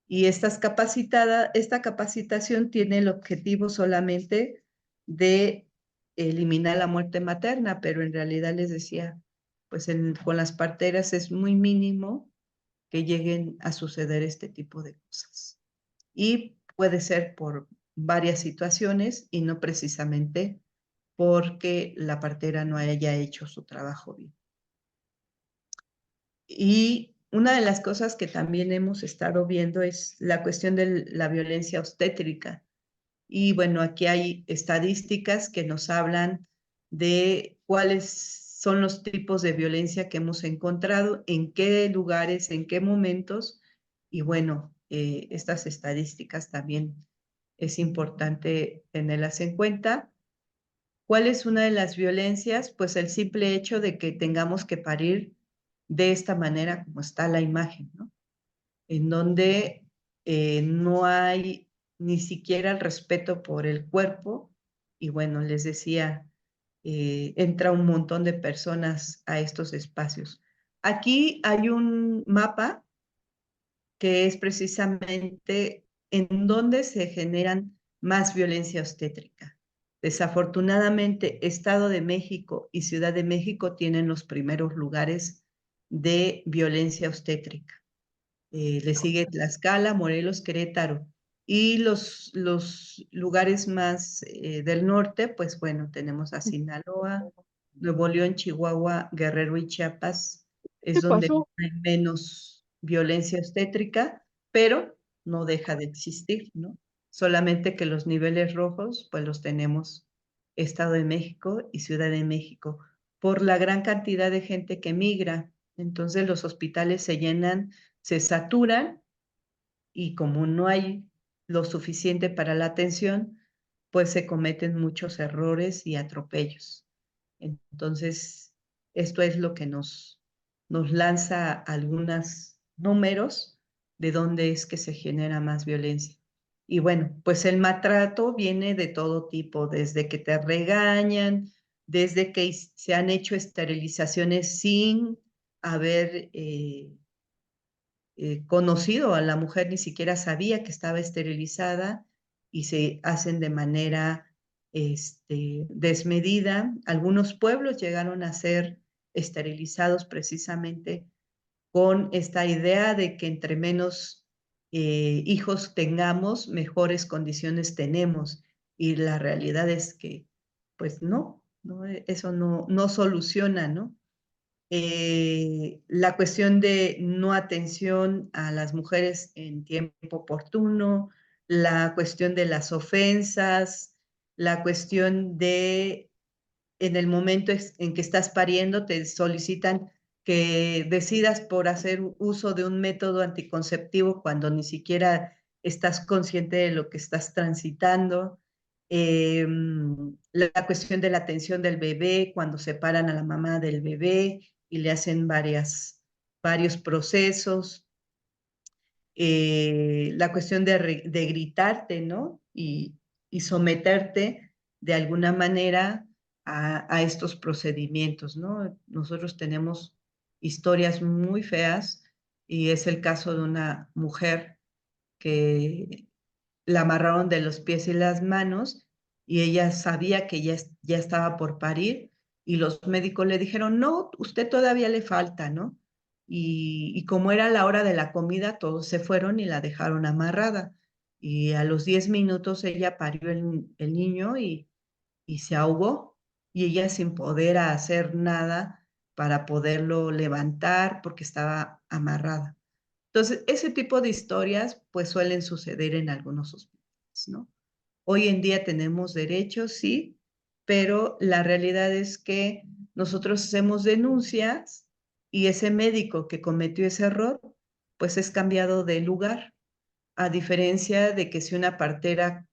Y esta capacitación tiene el objetivo solamente de eliminar la muerte materna, pero en realidad les decía, pues con las parteras es muy mínimo que lleguen a suceder este tipo de cosas. Y puede ser por varias situaciones y no precisamente porque la partera no haya hecho su trabajo bien. Y una de las cosas que también hemos estado viendo es la cuestión de la violencia obstétrica. Y bueno, aquí hay estadísticas que nos hablan de cuáles son los tipos de violencia que hemos encontrado, en qué lugares, en qué momentos. Y bueno, estas estadísticas también es importante tenerlas en cuenta. ¿Cuál es una de las violencias? Pues el simple hecho de que tengamos que parir de esta manera como está la imagen, ¿no? En donde no hay ni siquiera el respeto por el cuerpo. Y bueno, les decía, entra un montón de personas a estos espacios. Aquí hay un mapa que es precisamente en donde se generan más violencia obstétrica. Desafortunadamente, Estado de México y Ciudad de México tienen los primeros lugares de violencia obstétrica. Le sigue Tlaxcala, Morelos, Querétaro. Y los lugares más del norte, pues bueno, tenemos a Sinaloa, Nuevo León, Chihuahua, Guerrero y Chiapas, es donde hay menos violencia obstétrica, pero no deja de existir, ¿no? Solamente que los niveles rojos, pues los tenemos Estado de México y Ciudad de México, por la gran cantidad de gente que migra. Entonces los hospitales se llenan, se saturan, y como no hay lo suficiente para la atención, pues se cometen muchos errores y atropellos. Entonces, esto es lo que nos lanza algunos números de dónde es que se genera más violencia. Y bueno, pues el maltrato viene de todo tipo, desde que te regañan, desde que se han hecho esterilizaciones sin haber conocido a la mujer, ni siquiera sabía que estaba esterilizada, y se hacen de manera desmedida. Algunos pueblos llegaron a ser esterilizados precisamente con esta idea de que entre menos hijos tengamos, mejores condiciones tenemos. Y la realidad es que, pues no, eso no soluciona, ¿no? La cuestión de no atención a las mujeres en tiempo oportuno, la cuestión de las ofensas, la cuestión de en el momento en que estás pariendo te solicitan que decidas por hacer uso de un método anticonceptivo cuando ni siquiera estás consciente de lo que estás transitando. La cuestión de la atención del bebé, cuando separan a la mamá del bebé y le hacen varios procesos. La cuestión de gritarte, ¿no? Y someterte de alguna manera a estos procedimientos, ¿no? Nosotros tenemos historias muy feas y es el caso de una mujer que la amarraron de los pies y las manos y ella sabía que ya estaba por parir y los médicos le dijeron, no, usted todavía le falta, ¿no? Y como era la hora de la comida, todos se fueron y la dejaron amarrada. Y a los 10 minutos ella parió el niño y se ahogó y ella sin poder hacer nada para poderlo levantar porque estaba amarrada. Entonces, ese tipo de historias pues suelen suceder en algunos hospitales, ¿no? Hoy en día tenemos derechos, sí, pero la realidad es que nosotros hacemos denuncias y ese médico que cometió ese error pues es cambiado de lugar, a diferencia de que si una partera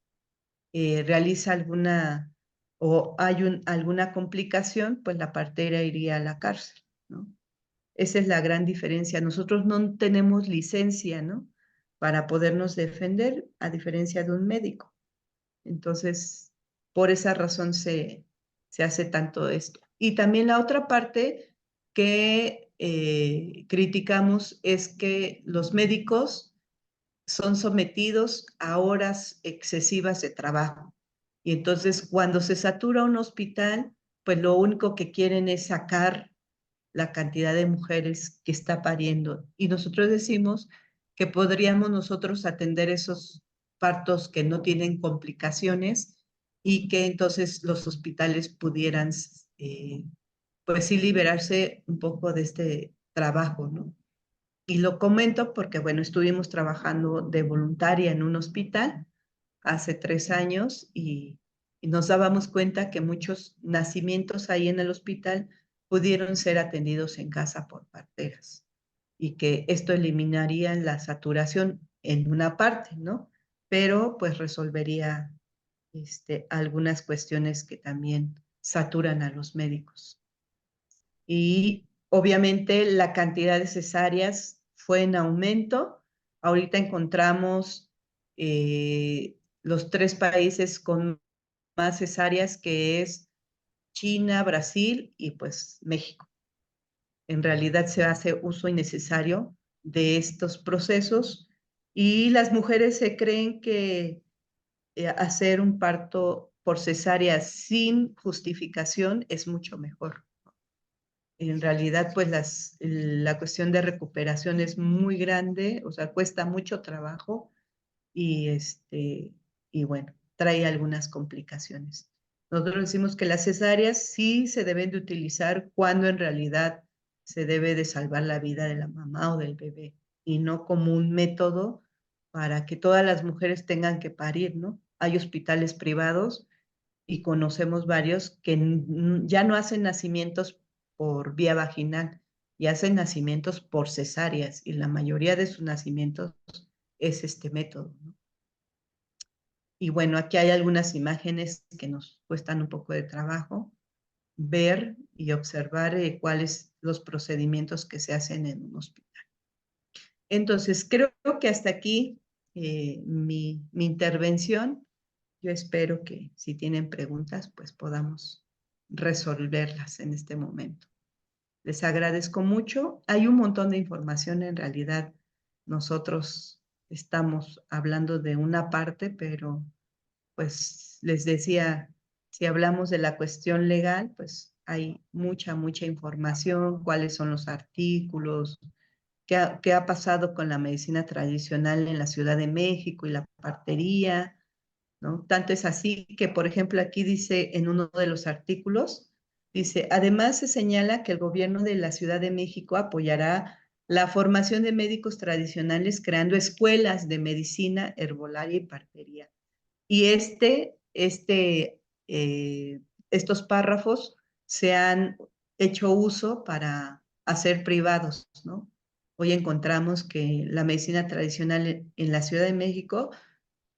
realiza alguna o hay alguna complicación, pues la partera iría a la cárcel, ¿no? Esa es la gran diferencia. Nosotros no tenemos licencia, ¿no? Para podernos defender, a diferencia de un médico. Entonces, por esa razón se hace tanto esto. Y también la otra parte que criticamos es que los médicos son sometidos a horas excesivas de trabajo. Y entonces, cuando se satura un hospital, pues lo único que quieren es sacar la cantidad de mujeres que está pariendo. Y nosotros decimos que podríamos nosotros atender esos partos que no tienen complicaciones y que entonces los hospitales pudieran, pues sí, liberarse un poco de este trabajo, ¿no? Y lo comento porque, bueno, estuvimos trabajando de voluntaria en un hospital hace 3 años y nos dábamos cuenta que muchos nacimientos ahí en el hospital pudieron ser atendidos en casa por parteras y que esto eliminaría la saturación en una parte, ¿no? Pero pues resolvería algunas cuestiones que también saturan a los médicos. Y obviamente la cantidad de cesáreas fue en aumento. Ahorita encontramos los 3 países con más cesáreas, que es China, Brasil y pues México. En realidad se hace uso innecesario de estos procesos y las mujeres se creen que hacer un parto por cesárea sin justificación es mucho mejor. En realidad, pues la cuestión de recuperación es muy grande, o sea, cuesta mucho trabajo y, y bueno, trae algunas complicaciones. Nosotros decimos que las cesáreas sí se deben de utilizar cuando en realidad se debe de salvar la vida de la mamá o del bebé y no como un método para que todas las mujeres tengan que parir, ¿no? Hay hospitales privados y conocemos varios que ya no hacen nacimientos por vía vaginal y hacen nacimientos por cesáreas y la mayoría de sus nacimientos es este método, ¿no? Y bueno, aquí hay algunas imágenes que nos cuestan un poco de trabajo ver y observar cuáles los procedimientos que se hacen en un hospital. Entonces, creo que hasta aquí mi intervención. Yo espero que si tienen preguntas, pues podamos resolverlas en este momento. Les agradezco mucho. Hay un montón de información en realidad. Nosotros estamos hablando de una parte, pero pues les decía, si hablamos de la cuestión legal, pues hay mucha información, cuáles son los artículos, qué ha pasado con la medicina tradicional en la Ciudad de México y la partería, ¿no? Tanto es así que, por ejemplo, aquí dice en uno de los artículos, dice, además se señala que el gobierno de la Ciudad de México apoyará la formación de médicos tradicionales creando escuelas de medicina, herbolaria y partería. Y estos párrafos se han hecho uso para a ser privados, ¿no? Hoy encontramos que la medicina tradicional en la Ciudad de México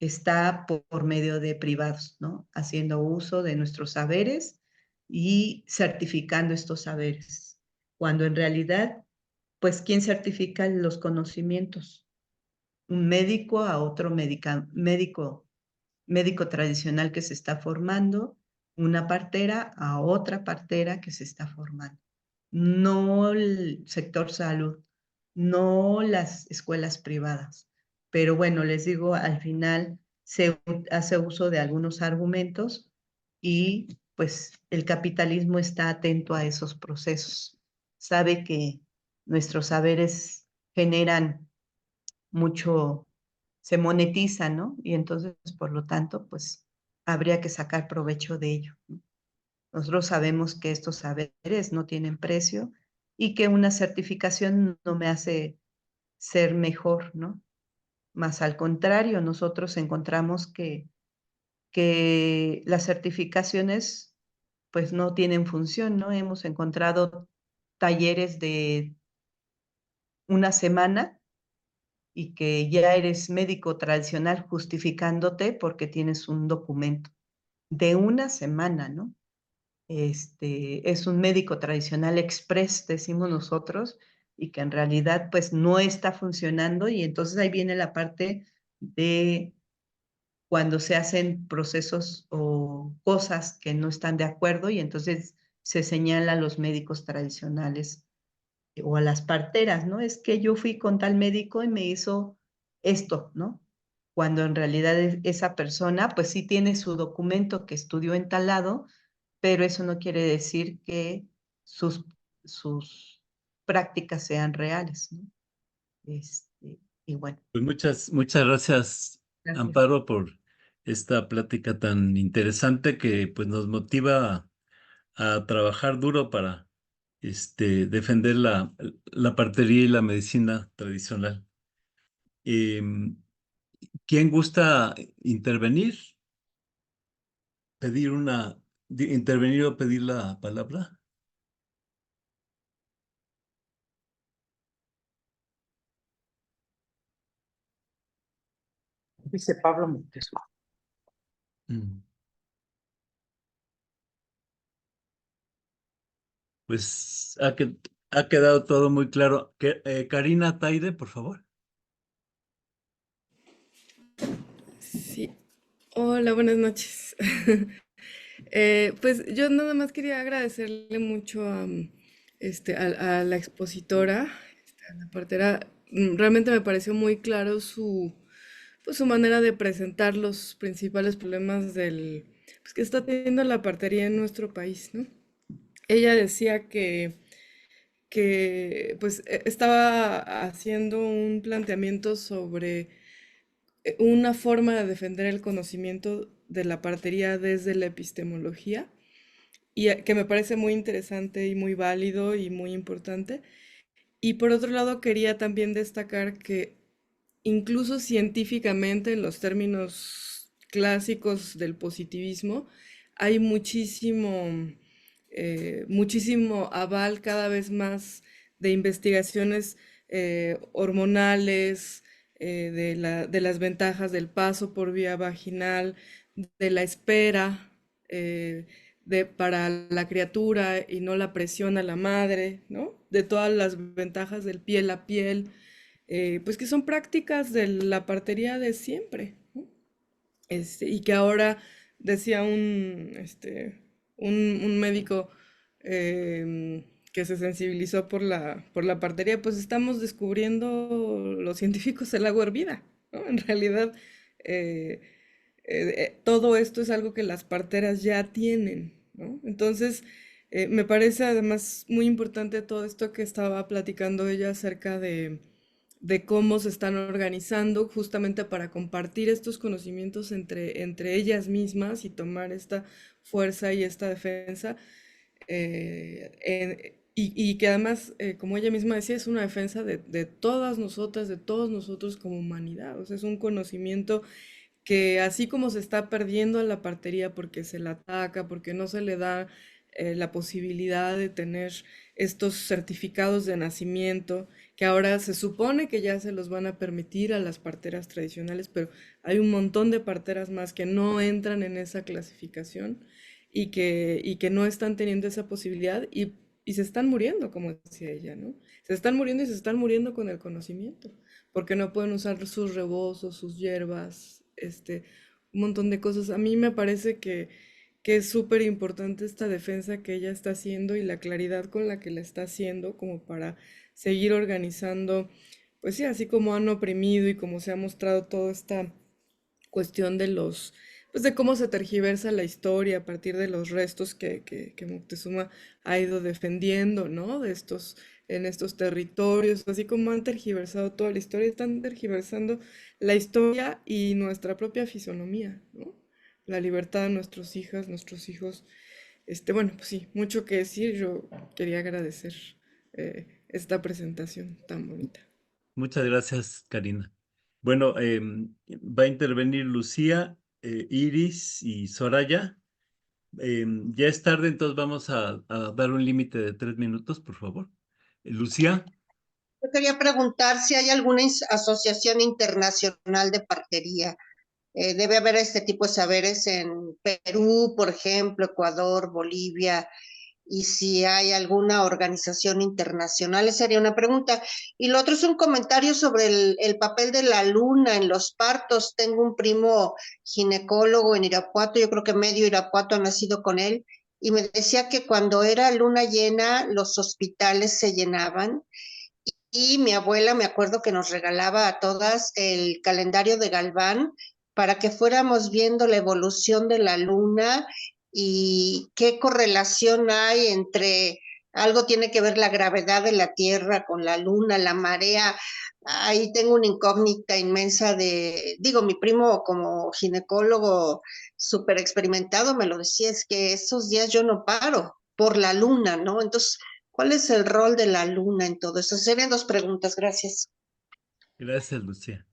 está por medio de privados, ¿no? Haciendo uso de nuestros saberes y certificando estos saberes, cuando en realidad, pues, ¿quién certifica los conocimientos? Un médico a otro médico tradicional que se está formando, una partera a otra partera que se está formando. No el sector salud, no las escuelas privadas. Pero bueno, les digo, al final se hace uso de algunos argumentos y pues el capitalismo está atento a esos procesos. Sabe que nuestros saberes generan mucho, se monetizan, ¿no? Y entonces, por lo tanto, pues habría que sacar provecho de ello, ¿no? Nosotros sabemos que estos saberes no tienen precio y que una certificación no me hace ser mejor, ¿no? Más al contrario, nosotros encontramos que las certificaciones pues no tienen función, ¿no? Hemos encontrado talleres de una semana y que ya eres médico tradicional justificándote porque tienes un documento de una semana, ¿no? Es un médico tradicional express, decimos nosotros, y que en realidad pues no está funcionando y entonces ahí viene la parte de cuando se hacen procesos o cosas que no están de acuerdo y entonces se señala a los médicos tradicionales o a las parteras, ¿no? Es que yo fui con tal médico y me hizo esto, ¿no? Cuando en realidad esa persona, pues sí tiene su documento que estudió en tal lado, pero eso no quiere decir que sus, sus prácticas sean reales, ¿no? Y bueno, Pues muchas gracias, gracias. Amparo, por esta plática tan interesante que pues nos motiva a trabajar duro para defender la partería y la medicina tradicional. Em, ¿Quién gusta intervenir? Intervenir o pedir la palabra. Dice Pablo Montesco. Mm. Pues ha quedado todo muy claro. Karina Taide, por favor. Sí, hola, buenas noches. Pues yo nada más quería agradecerle mucho a la expositora, a la partera. Realmente me pareció muy claro pues, su manera de presentar los principales problemas pues, que está teniendo la partería en nuestro país, ¿no? Ella decía que pues estaba haciendo un planteamiento sobre una forma de defender el conocimiento de la partería desde la epistemología y que me parece muy interesante y muy válido y muy importante. Y por otro lado, quería también destacar que incluso científicamente, en los términos clásicos del positivismo, hay muchísimo aval cada vez más de investigaciones hormonales, de las ventajas del paso por vía vaginal, de la espera para la criatura y no la presión a la madre, ¿no? De todas las ventajas del piel a piel, pues que son prácticas de la partería de siempre, ¿no? Y que ahora decía un médico que se sensibilizó por por la partería, pues estamos descubriendo los científicos el agua hervida, ¿no? En realidad, eh, todo esto es algo que las parteras ya tienen, ¿no? Entonces, me parece además muy importante todo esto que estaba platicando ella acerca de cómo se están organizando justamente para compartir estos conocimientos entre ellas mismas y tomar esta fuerza y esta defensa. Y que además, como ella misma decía, es una defensa de todas nosotras, de todos nosotros como humanidad. O sea, es un conocimiento que así como se está perdiendo a la partería porque se la ataca, porque no se le da la posibilidad de tener estos certificados de nacimiento, que ahora se supone que ya se los van a permitir a las parteras tradicionales, pero hay un montón de parteras más que no entran en esa clasificación y que no están teniendo esa posibilidad y se están muriendo, como decía ella, ¿no? Se están muriendo y se están muriendo con el conocimiento, porque no pueden usar sus rebozos, sus hierbas, un montón de cosas. A mí me parece que es súper importante esta defensa que ella está haciendo y la claridad con la que la está haciendo, como para seguir organizando, pues sí, así como han oprimido y como se ha mostrado toda esta cuestión de los, pues de cómo se tergiversa la historia a partir de los restos que Moctezuma ha ido defendiendo, ¿no? De estos, en estos territorios, así como han tergiversado toda la historia, están tergiversando la historia y nuestra propia fisonomía, ¿no? La libertad de nuestros hijos. Bueno, pues sí, mucho que decir. Yo quería agradecer esta presentación tan bonita. Muchas gracias, Karina. Bueno, va a intervenir Lucía, Iris y Soraya. Ya es tarde, entonces vamos a dar un límite de 3 minutos, por favor. Lucía, Yo quería preguntar si hay alguna asociación internacional de partería. Debe haber este tipo de saberes en Perú, por ejemplo, Ecuador, Bolivia, y si hay alguna organización internacional, esa sería una pregunta. Y lo otro es un comentario sobre el papel de la luna en los partos. Tengo un primo ginecólogo en Irapuato, yo creo que medio Irapuato ha nacido con él, y me decía que cuando era luna llena los hospitales se llenaban y mi abuela me acuerdo que nos regalaba a todas el calendario de Galván para que fuéramos viendo la evolución de la luna y qué correlación hay entre algo tiene que ver la gravedad de la Tierra con la luna, la marea. Ahí tengo una incógnita inmensa de, digo, mi primo como ginecólogo súper experimentado me lo decía, es que esos días yo no paro por la luna, ¿no? Entonces, ¿cuál es el rol de la luna en todo eso? Serían dos preguntas, gracias. gracias, Lucía.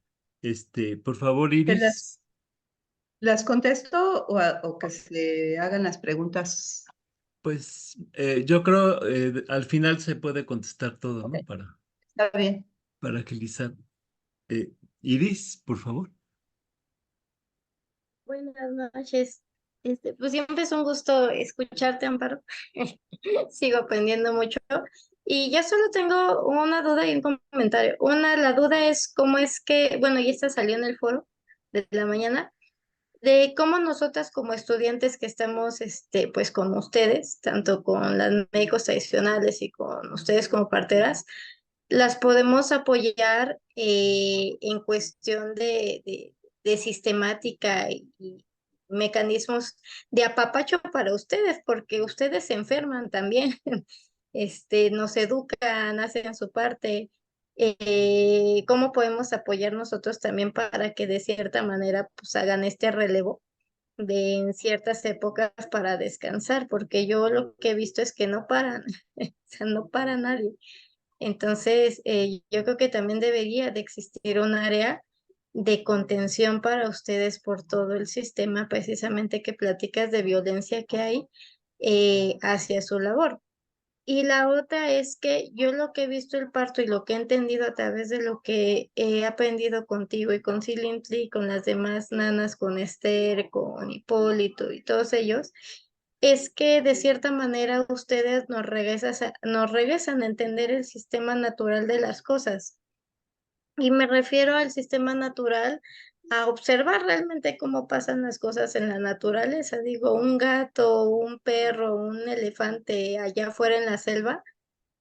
Por favor, ¿Te Iris, las contesto o que se hagan las preguntas? pues yo creo al final se puede contestar todo, Ok, ¿no? está bien. Para agilizar. Eh, Iris, por favor. Buenas noches. Pues siempre es un gusto escucharte, Amparo. Sigo aprendiendo mucho. Y ya solo tengo una duda y un comentario. La duda es cómo es que, bueno, y esta salió en el foro de la mañana, de cómo nosotras como estudiantes que estamos, pues con ustedes, tanto con las médicos tradicionales y con ustedes como parteras, las podemos apoyar en cuestión de sistemática y mecanismos de apapacho para ustedes, porque ustedes se enferman también, nos educan, hacen su parte. ¿Cómo podemos apoyar nosotros también para que de cierta manera pues hagan este relevo de en ciertas épocas para descansar? Porque yo lo que he visto es que no paran, o sea, no para nadie. Entonces, yo creo que también debería de existir un área de contención para ustedes por todo el sistema, precisamente que platicas de violencia que hay hacia su labor. Y la otra es que yo lo que he visto el parto y lo que he entendido a través de lo que he aprendido contigo y con Silintli y con las demás nanas, con Esther, con Hipólito y todos ellos, es que de cierta manera ustedes nos regresan a entender el sistema natural de las cosas. Y me refiero al sistema natural, a observar realmente cómo pasan las cosas en la naturaleza. Digo, un gato, un perro, un elefante allá afuera en la selva,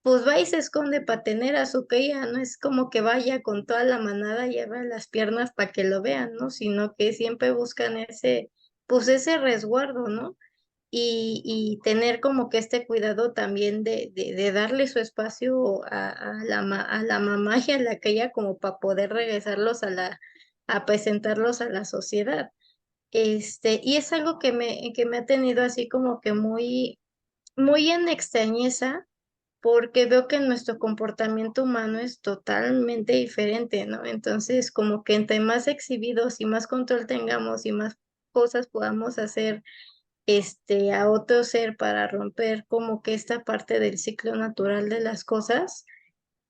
pues va y se esconde para tener a su cría, no es como que vaya con toda la manada y lleva las piernas para que lo vean, ¿no? Sino que siempre buscan pues ese resguardo, ¿no? Y tener como que este cuidado también de darle su espacio a la mamá y a la cría como para poder regresarlos a presentarlos a la sociedad. Y es algo que me ha tenido así como que muy en extrañeza, porque veo que nuestro comportamiento humano es totalmente diferente, ¿no? Entonces, como que entre más exhibidos y más control tengamos y más cosas podamos hacer a otro ser para romper como que esta parte del ciclo natural de las cosas,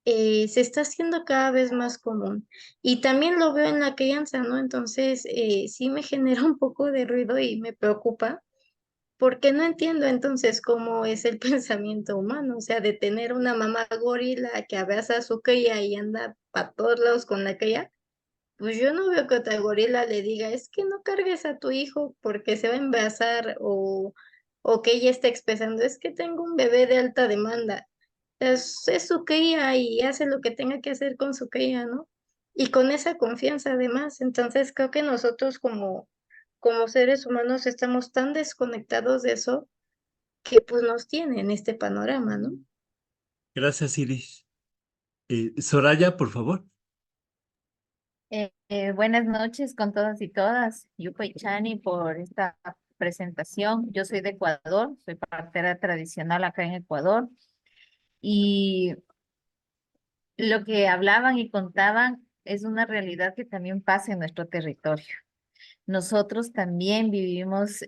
se está haciendo cada vez más común. Y también lo veo en la crianza, ¿no? Entonces, sí me genera un poco de ruido y me preocupa, porque no entiendo entonces cómo es el pensamiento humano, o sea, de tener una mamá gorila que abraza a su cría y anda para todos lados con la cría. Pues yo no veo que otra gorila le diga, es que no cargues a tu hijo porque se va a embarazar, o que ella esté expresando, es que tengo un bebé de alta demanda. Es su cría y hace lo que tenga que hacer con su cría, ¿no? Y con esa confianza además. Entonces creo que nosotros como seres humanos estamos tan desconectados de eso que pues nos tiene en este panorama, ¿no? Gracias, Iris. Soraya, por favor. Buenas noches con todas y todas. Yuko y Chani por esta presentación. Yo soy de Ecuador, soy partera tradicional acá en Ecuador y lo que hablaban y contaban es una realidad que también pasa en nuestro territorio. Nosotros también vivimos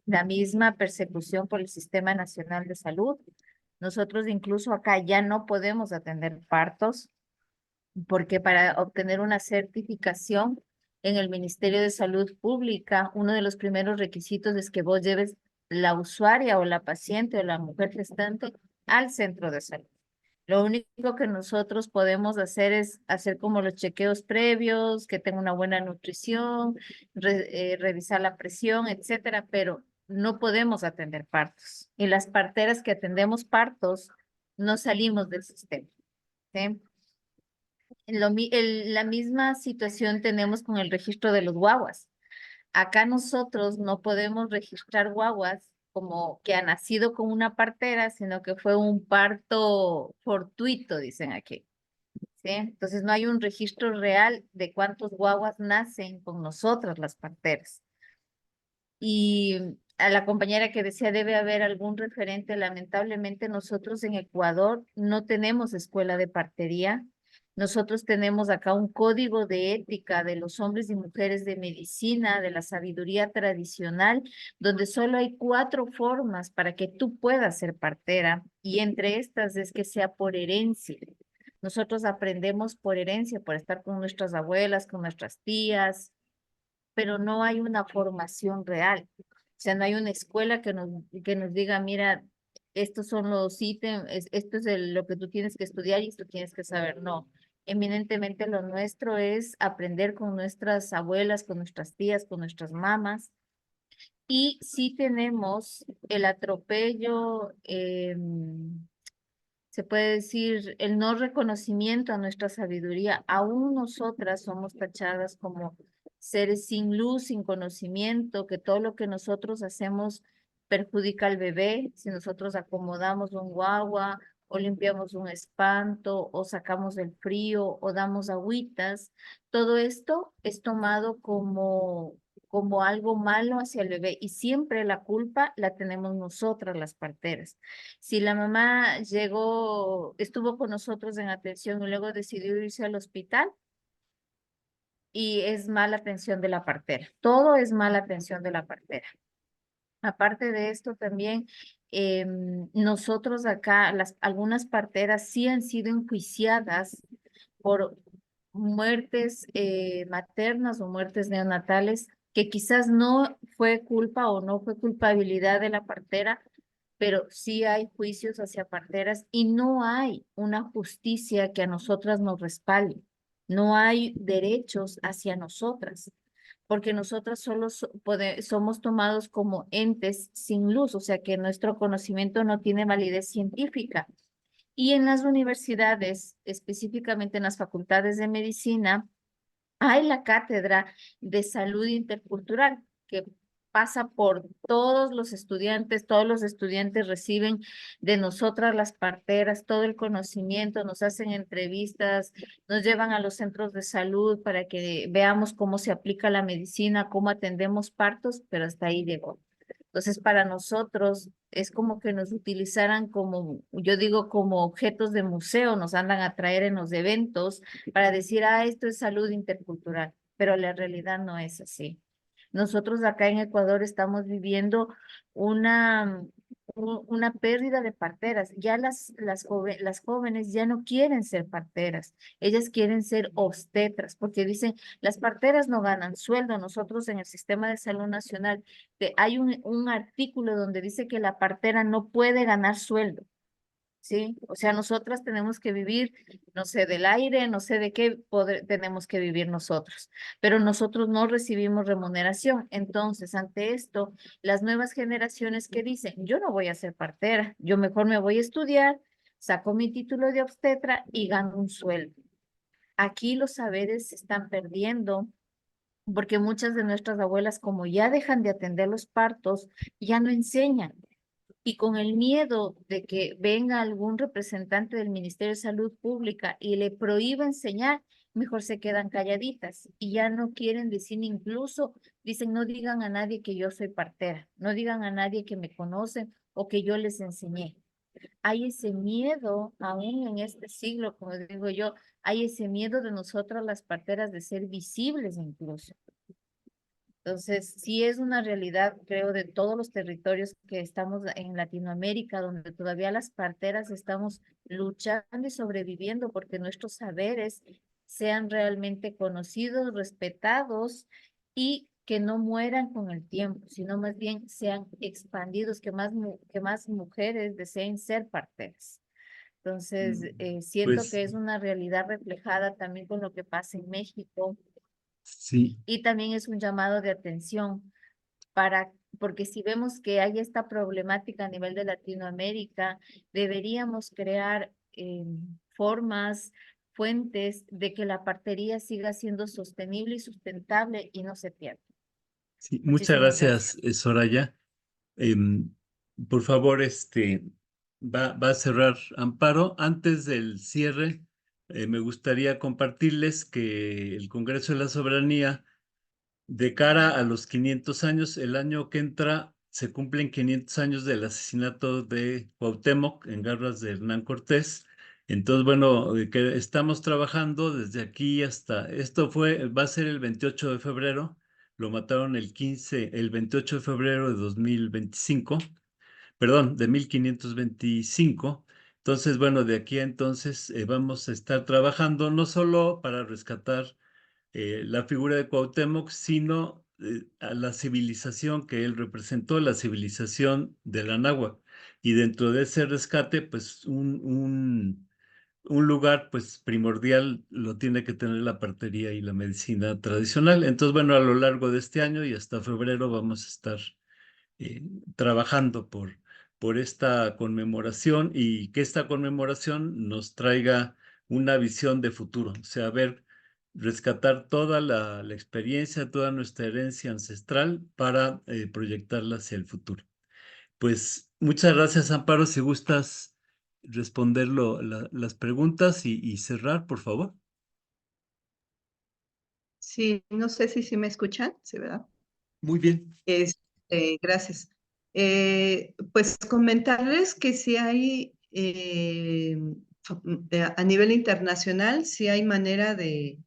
la misma persecución por el Sistema Nacional de Salud. Nosotros incluso acá ya no podemos atender partos porque para obtener una certificación en el Ministerio de Salud Pública, uno de los primeros requisitos es que vos lleves la usuaria o la paciente o la mujer gestante al centro de salud. Lo único que nosotros podemos hacer es hacer como los chequeos previos, que tenga una buena nutrición, revisar la presión, etcétera, pero no podemos atender partos. Y las parteras que atendemos partos no salimos del sistema. ¿Sí? La misma situación tenemos con el registro de los guaguas. Acá nosotros no podemos registrar guaguas como que ha nacido con una partera, sino que fue un parto fortuito, dicen aquí. ¿Sí? Entonces no hay un registro real de cuántos guaguas nacen con nosotras las parteras. Y a la compañera que decía debe haber algún referente, lamentablemente nosotros en Ecuador no tenemos escuela de partería. Nosotros tenemos acá un código de ética de los hombres y mujeres de medicina, de la sabiduría tradicional, donde solo hay 4 formas para que tú puedas ser partera, y entre estas es que sea por herencia. Nosotros aprendemos por herencia, por estar con nuestras abuelas, con nuestras tías, pero no hay una formación real. O sea, no hay una escuela que nos diga, mira, estos son los ítems, esto es lo que tú tienes que estudiar y esto tienes que saber. No, eminentemente lo nuestro es aprender con nuestras abuelas, con nuestras tías, con nuestras mamás. Y sí tenemos el atropello, se puede decir, el no reconocimiento a nuestra sabiduría. Aún nosotras somos tachadas como seres sin luz, sin conocimiento, que todo lo que nosotros hacemos perjudica al bebé. Si nosotros acomodamos un guagua o limpiamos un espanto o sacamos el frío o damos agüitas, todo esto es tomado como algo malo hacia el bebé y siempre la culpa la tenemos nosotras las parteras. Si la mamá estuvo con nosotros en atención y luego decidió irse al hospital, y es mala atención de la partera. Todo es mala atención de la partera. Aparte de esto también, nosotros acá, algunas parteras sí han sido enjuiciadas por muertes maternas o muertes neonatales que quizás no fue culpa o no fue culpabilidad de la partera, pero sí hay juicios hacia parteras y no hay una justicia que a nosotras nos respalde. No hay derechos hacia nosotras, porque nosotras solo somos tomados como entes sin luz, o sea que nuestro conocimiento no tiene validez científica. Y en las universidades, específicamente en las facultades de medicina, hay la cátedra de salud intercultural que pasa por todos los estudiantes reciben de nosotras las parteras todo el conocimiento, nos hacen entrevistas, nos llevan a los centros de salud para que veamos cómo se aplica la medicina, cómo atendemos partos, pero hasta ahí llegó. Entonces, para nosotros es como que nos utilizaran como, yo digo, como objetos de museo, nos andan a traer en los eventos para decir, esto es salud intercultural, pero la realidad no es así. Nosotros acá en Ecuador estamos viviendo una, una pérdida de parteras. Ya las jóvenes ya no quieren ser parteras, ellas quieren ser obstetras, porque dicen, las parteras no ganan sueldo. Nosotros en el Sistema de Salud Nacional hay un artículo donde dice que la partera no puede ganar sueldo. ¿Sí? O sea, nosotras tenemos que vivir, no sé, del aire, no sé de qué tenemos que vivir nosotros, pero nosotros no recibimos remuneración. Entonces, ante esto, las nuevas generaciones que dicen, yo no voy a ser partera, yo mejor me voy a estudiar, saco mi título de obstetra y gano un sueldo. Aquí los saberes se están perdiendo porque muchas de nuestras abuelas, como ya dejan de atender los partos, ya no enseñan. Y con el miedo de que venga algún representante del Ministerio de Salud Pública y le prohíba enseñar, mejor se quedan calladitas y ya no quieren decir, incluso dicen, no digan a nadie que yo soy partera, no digan a nadie que me conocen o que yo les enseñé. Hay ese miedo, aún en este siglo, como digo yo, hay ese miedo de nosotras las parteras de ser visibles incluso. Entonces, sí es una realidad, creo, de todos los territorios que estamos en Latinoamérica, donde todavía las parteras estamos luchando y sobreviviendo porque nuestros saberes sean realmente conocidos, respetados y que no mueran con el tiempo, sino más bien sean expandidos, que más mujeres deseen ser parteras. Entonces, siento que Pues es una realidad reflejada también con lo que pasa en México sí, y también es un llamado de atención porque si vemos que hay esta problemática a nivel de Latinoamérica, deberíamos crear formas, fuentes de que la partería siga siendo sostenible y sustentable y no se pierda. sí. Muchas Muchísimas gracias. gracias, Soraya. Em, por favor, va a cerrar Amparo. Antes del cierre, me gustaría compartirles que el Congreso de la Soberanía, de cara a los 500 años, el año que entra, se cumplen 500 años del asesinato de Cuauhtémoc en garras de Hernán Cortés. Entonces, bueno, que estamos trabajando desde aquí hasta, va a ser el 28 de febrero, lo mataron el 28 de febrero de 2025, perdón, de 1525. Entonces, bueno, de aquí a entonces vamos a estar trabajando no solo para rescatar la figura de Cuauhtémoc, sino a la civilización que él representó, la civilización de la náhuatl. Y dentro de ese rescate, pues un lugar pues primordial lo tiene que tener la partería y la medicina tradicional. Entonces, bueno, a lo largo de este año y hasta febrero vamos a estar eh, trabajando por esta conmemoración y que esta conmemoración nos traiga una visión de futuro, o sea, rescatar toda la experiencia, toda nuestra herencia ancestral para proyectarla hacia el futuro. Pues muchas gracias, Amparo. Si gustas responder las preguntas y cerrar, por favor. Sí, no sé si me escuchan, ¿sí, verdad? Muy bien. Gracias. Pues comentarles que sí hay, a nivel internacional, sí hay manera de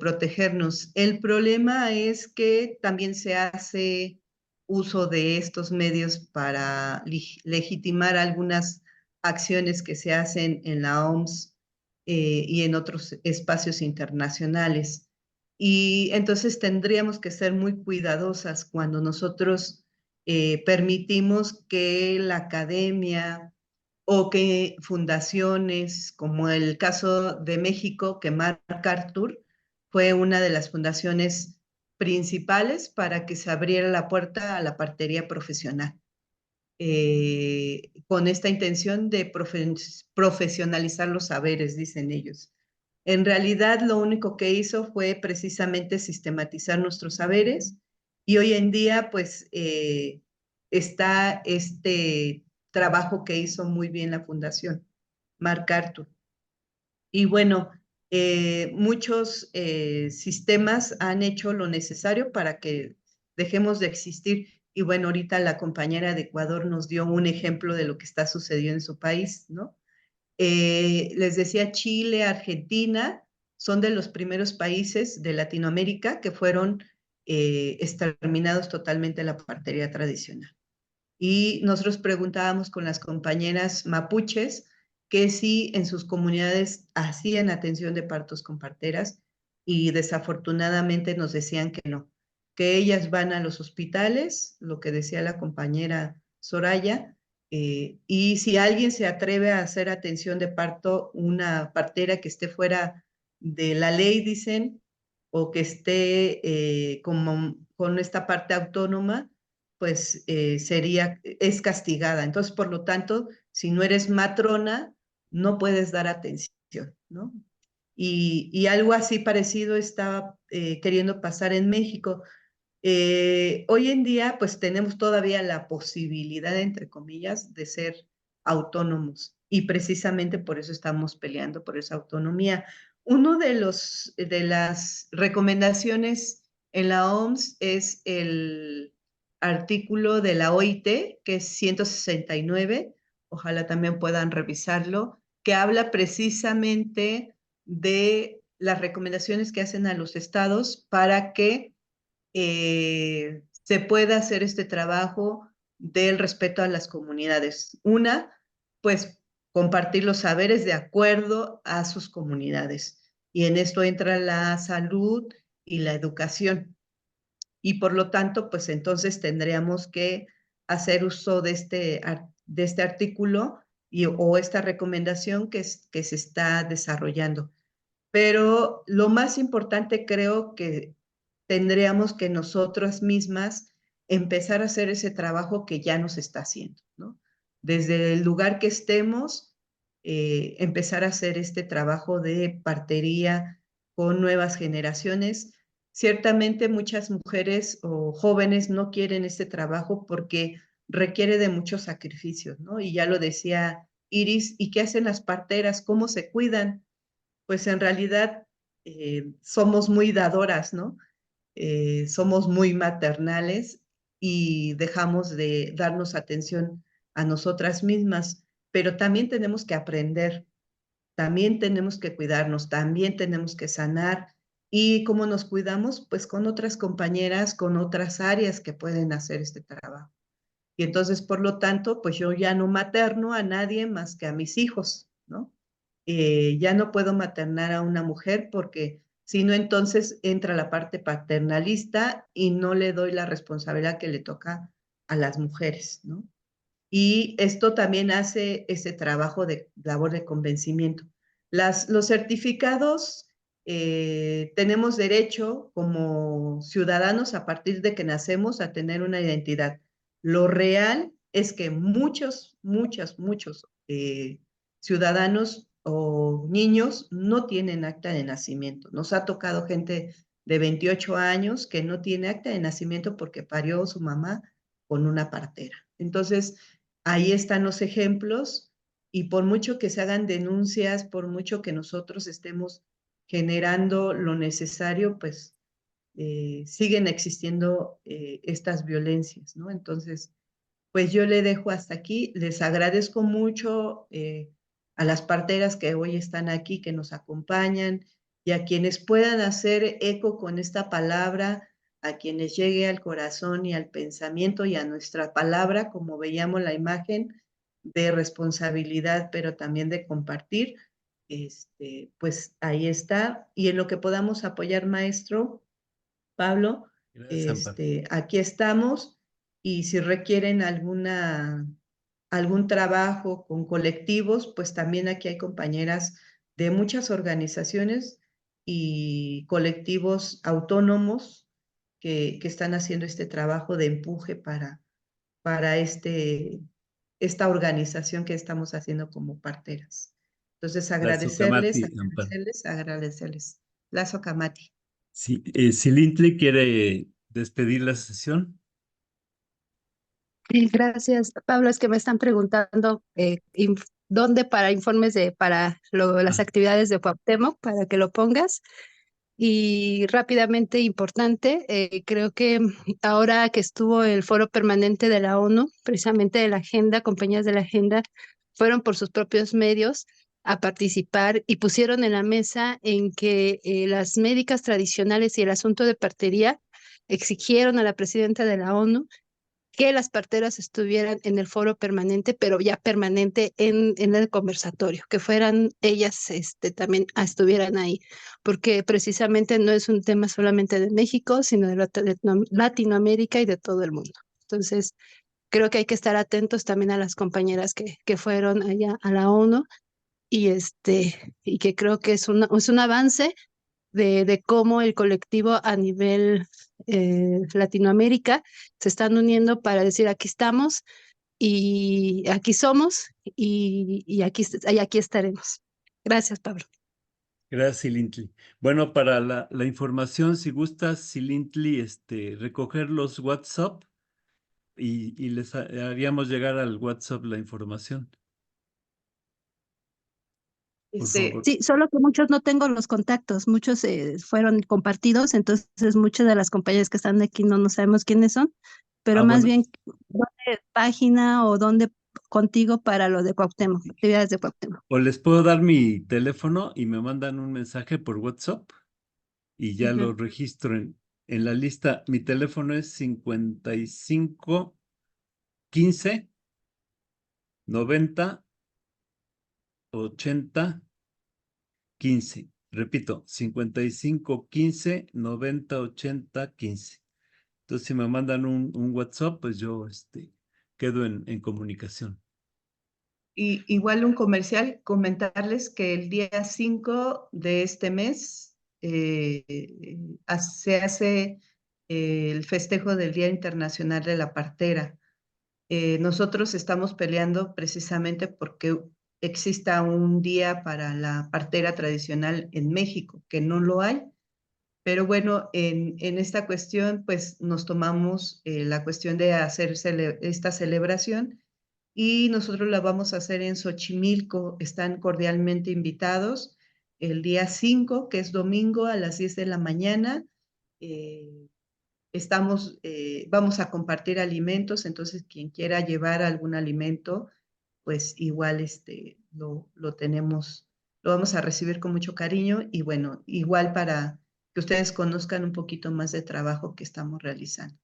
protegernos. El problema es que también se hace uso de estos medios para legitimar algunas acciones que se hacen en la OMS y en otros espacios internacionales. Y entonces tendríamos que ser muy cuidadosas cuando nosotros permitimos que la academia o que fundaciones, como el caso de México, que MacArthur fue una de las fundaciones principales para que se abriera la puerta a la partería profesional, con esta intención de profesionalizar los saberes, dicen ellos. En realidad, lo único que hizo fue precisamente sistematizar nuestros saberes y hoy en día, pues, está este trabajo que hizo muy bien la Fundación MacArthur. Y bueno, muchos sistemas han hecho lo necesario para que dejemos de existir. Y bueno, ahorita la compañera de Ecuador nos dio un ejemplo de lo que está sucediendo en su país, ¿no? Les decía, Chile, Argentina, son de los primeros países de Latinoamérica que fueron exterminados totalmente la partería tradicional. Y nosotros preguntábamos con las compañeras mapuches que si en sus comunidades hacían atención de partos con parteras, y desafortunadamente nos decían que no, que ellas van a los hospitales, lo que decía la compañera Soraya, y si alguien se atreve a hacer atención de parto, una partera que esté fuera de la ley, dicen, o que esté con esta parte autónoma, pues es castigada. Entonces, por lo tanto, si no eres matrona, no puedes dar atención, ¿no? Y algo así parecido estaba queriendo pasar en México. Hoy en día, pues tenemos todavía la posibilidad, entre comillas, de ser autónomos, y precisamente por eso estamos peleando por esa autonomía. Uno de las recomendaciones en la OMS es el artículo de la OIT, que es 169, ojalá también puedan revisarlo, que habla precisamente de las recomendaciones que hacen a los estados para que se pueda hacer este trabajo del respeto a las comunidades. Una, pues compartir los saberes de acuerdo a sus comunidades. Y en esto entra la salud y la educación. Y por lo tanto, pues entonces tendríamos que hacer uso de este artículo o esta recomendación que se está desarrollando. Pero lo más importante creo que tendríamos que nosotras mismas empezar a hacer ese trabajo que ya nos está haciendo, ¿no? Desde el lugar que estemos, empezar a hacer este trabajo de partería con nuevas generaciones. Ciertamente muchas mujeres o jóvenes no quieren este trabajo porque requiere de muchos sacrificios, ¿no? Y ya lo decía Iris, ¿y qué hacen las parteras? ¿Cómo se cuidan? Pues en realidad somos muy dadoras, ¿no? Somos muy maternales y dejamos de darnos atención a nosotras mismas, pero también tenemos que aprender, también tenemos que cuidarnos, también tenemos que sanar. ¿Y cómo nos cuidamos? Pues con otras compañeras, con otras áreas que pueden hacer este trabajo. Y entonces, por lo tanto, pues yo ya no materno a nadie más que a mis hijos, ¿no? Ya no puedo maternar a una mujer porque si no, entonces entra la parte paternalista y no le doy la responsabilidad que le toca a las mujeres, ¿no? Y esto también hace ese trabajo de labor de convencimiento. Los certificados, tenemos derecho como ciudadanos a partir de que nacemos a tener una identidad. Lo real es que muchos ciudadanos o niños no tienen acta de nacimiento. Nos ha tocado gente de 28 años que no tiene acta de nacimiento porque parió su mamá con una partera. Entonces, ahí están los ejemplos, y por mucho que se hagan denuncias, por mucho que nosotros estemos generando lo necesario, pues siguen existiendo estas violencias, ¿no? Entonces, pues yo le dejo hasta aquí. Les agradezco mucho a las parteras que hoy están aquí, que nos acompañan, y a quienes puedan hacer eco con esta palabra, a quienes llegue al corazón y al pensamiento y a nuestra palabra, como veíamos la imagen, de responsabilidad, pero también de compartir. Pues ahí está. Y en lo que podamos apoyar, maestro Pablo, Gracias, Amparo. aquí estamos, y si requieren algún trabajo con colectivos, pues también aquí hay compañeras de muchas organizaciones y colectivos autónomos que están haciendo este trabajo de empuje para esta organización que estamos haciendo como parteras. Entonces, Kamati, Amparo. agradecerles. Lazo Kamati. Sí, Silintli quiere despedir la sesión. Gracias, Pablo. Es que me están preguntando dónde para informes para las actividades de Cuauhtémoc, para que lo pongas. Y rápidamente, importante, creo que ahora que estuvo el foro permanente de la ONU, precisamente de la agenda, compañías de la agenda, fueron por sus propios medios a participar y pusieron en la mesa en que las médicas tradicionales y el asunto de partería exigieron a la presidenta de la ONU que las parteras estuvieran en el foro permanente, pero ya permanente en el conversatorio, que fueran ellas también estuvieran ahí, porque precisamente no es un tema solamente de México, sino de Latinoamérica y de todo el mundo. Entonces, creo que hay que estar atentos también a las compañeras que fueron allá a la ONU y, y que creo que es un avance de cómo el colectivo a nivel Latinoamérica se están uniendo para decir aquí estamos y aquí somos y aquí estaremos. Gracias, Pablo. Gracias, Silintli. Bueno, para la información, si gustas, Silintli, recoger los WhatsApp y les haríamos llegar al WhatsApp la información. Por favor. Sí, solo que muchos no tengo los contactos, muchos fueron compartidos, entonces muchas de las compañeras que están aquí no sabemos quiénes son, pero más Bueno, bien, ¿dónde página o dónde contigo para lo de Cuauhtémoc, actividades de Cuauhtémoc? o les puedo dar mi teléfono y me mandan un mensaje por WhatsApp y ya lo registro en la lista. Mi teléfono es 55 15 90 80 15. Repito, 55 15 90 80 15. Entonces, si me mandan un WhatsApp, pues yo quedo en comunicación. Y igual un comercial, comentarles que el día 5 de este mes se hace el festejo del Día Internacional de la Partera. Nosotros estamos peleando precisamente porque exista un día para la partera tradicional en México, que no lo hay. Pero bueno, en esta cuestión, pues nos tomamos la cuestión de hacer esta celebración y nosotros la vamos a hacer en Xochimilco. Están cordialmente invitados el día 5, que es domingo a las 10 de la mañana. Eh, vamos a compartir alimentos, entonces quien quiera llevar algún alimento, pues igual lo tenemos, lo vamos a recibir con mucho cariño y bueno, igual para que ustedes conozcan un poquito más de trabajo que estamos realizando.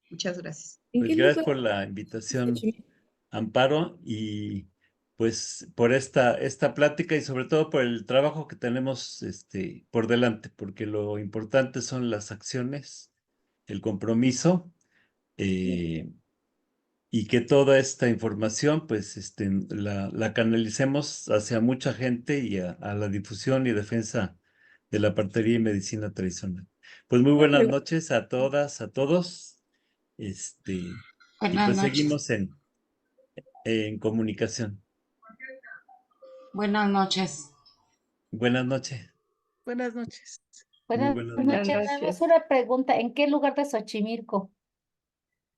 Muchas gracias. ¿En Pues qué gracias lugar por la es invitación, Xochimilco? Amparo, y pues por esta plática y sobre todo por el trabajo que tenemos por delante, porque lo importante son las acciones, el compromiso, y que toda esta información pues la canalicemos hacia mucha gente y a la difusión y defensa de la partería y medicina tradicional. Pues muy Una buenas pregunta. noches a todas, a todos. Y Buenas pues noches. seguimos en comunicación. Buenas noches. Buenas noches. Buenas noches. Muy Buenas buenas Buenas noches, noches. nada más noches. una pregunta, ¿en qué lugar de Xochimilco?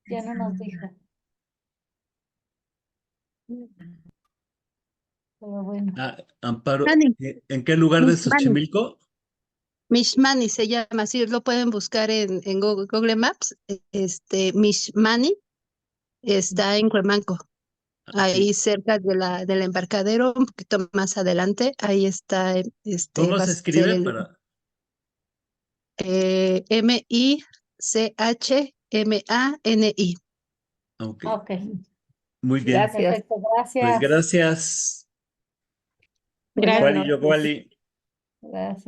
Ya no nos dijo. Pero bueno. Amparo, Mani, ¿en qué lugar de Mishmani, Xochimilco? Mishmani se llama, así lo pueden buscar en Google Maps. Mishmani está en Cuemanco, Ok. ahí cerca del embarcadero, un poquito más adelante, ahí está, ¿Cómo va a se ser escribe el para? Michmani. Ok, Ok, muy bien. Gracias. perfecto, Pues gracias. gracias. Buenas Wally, noches. yo, Wally. Gracias. Gracias.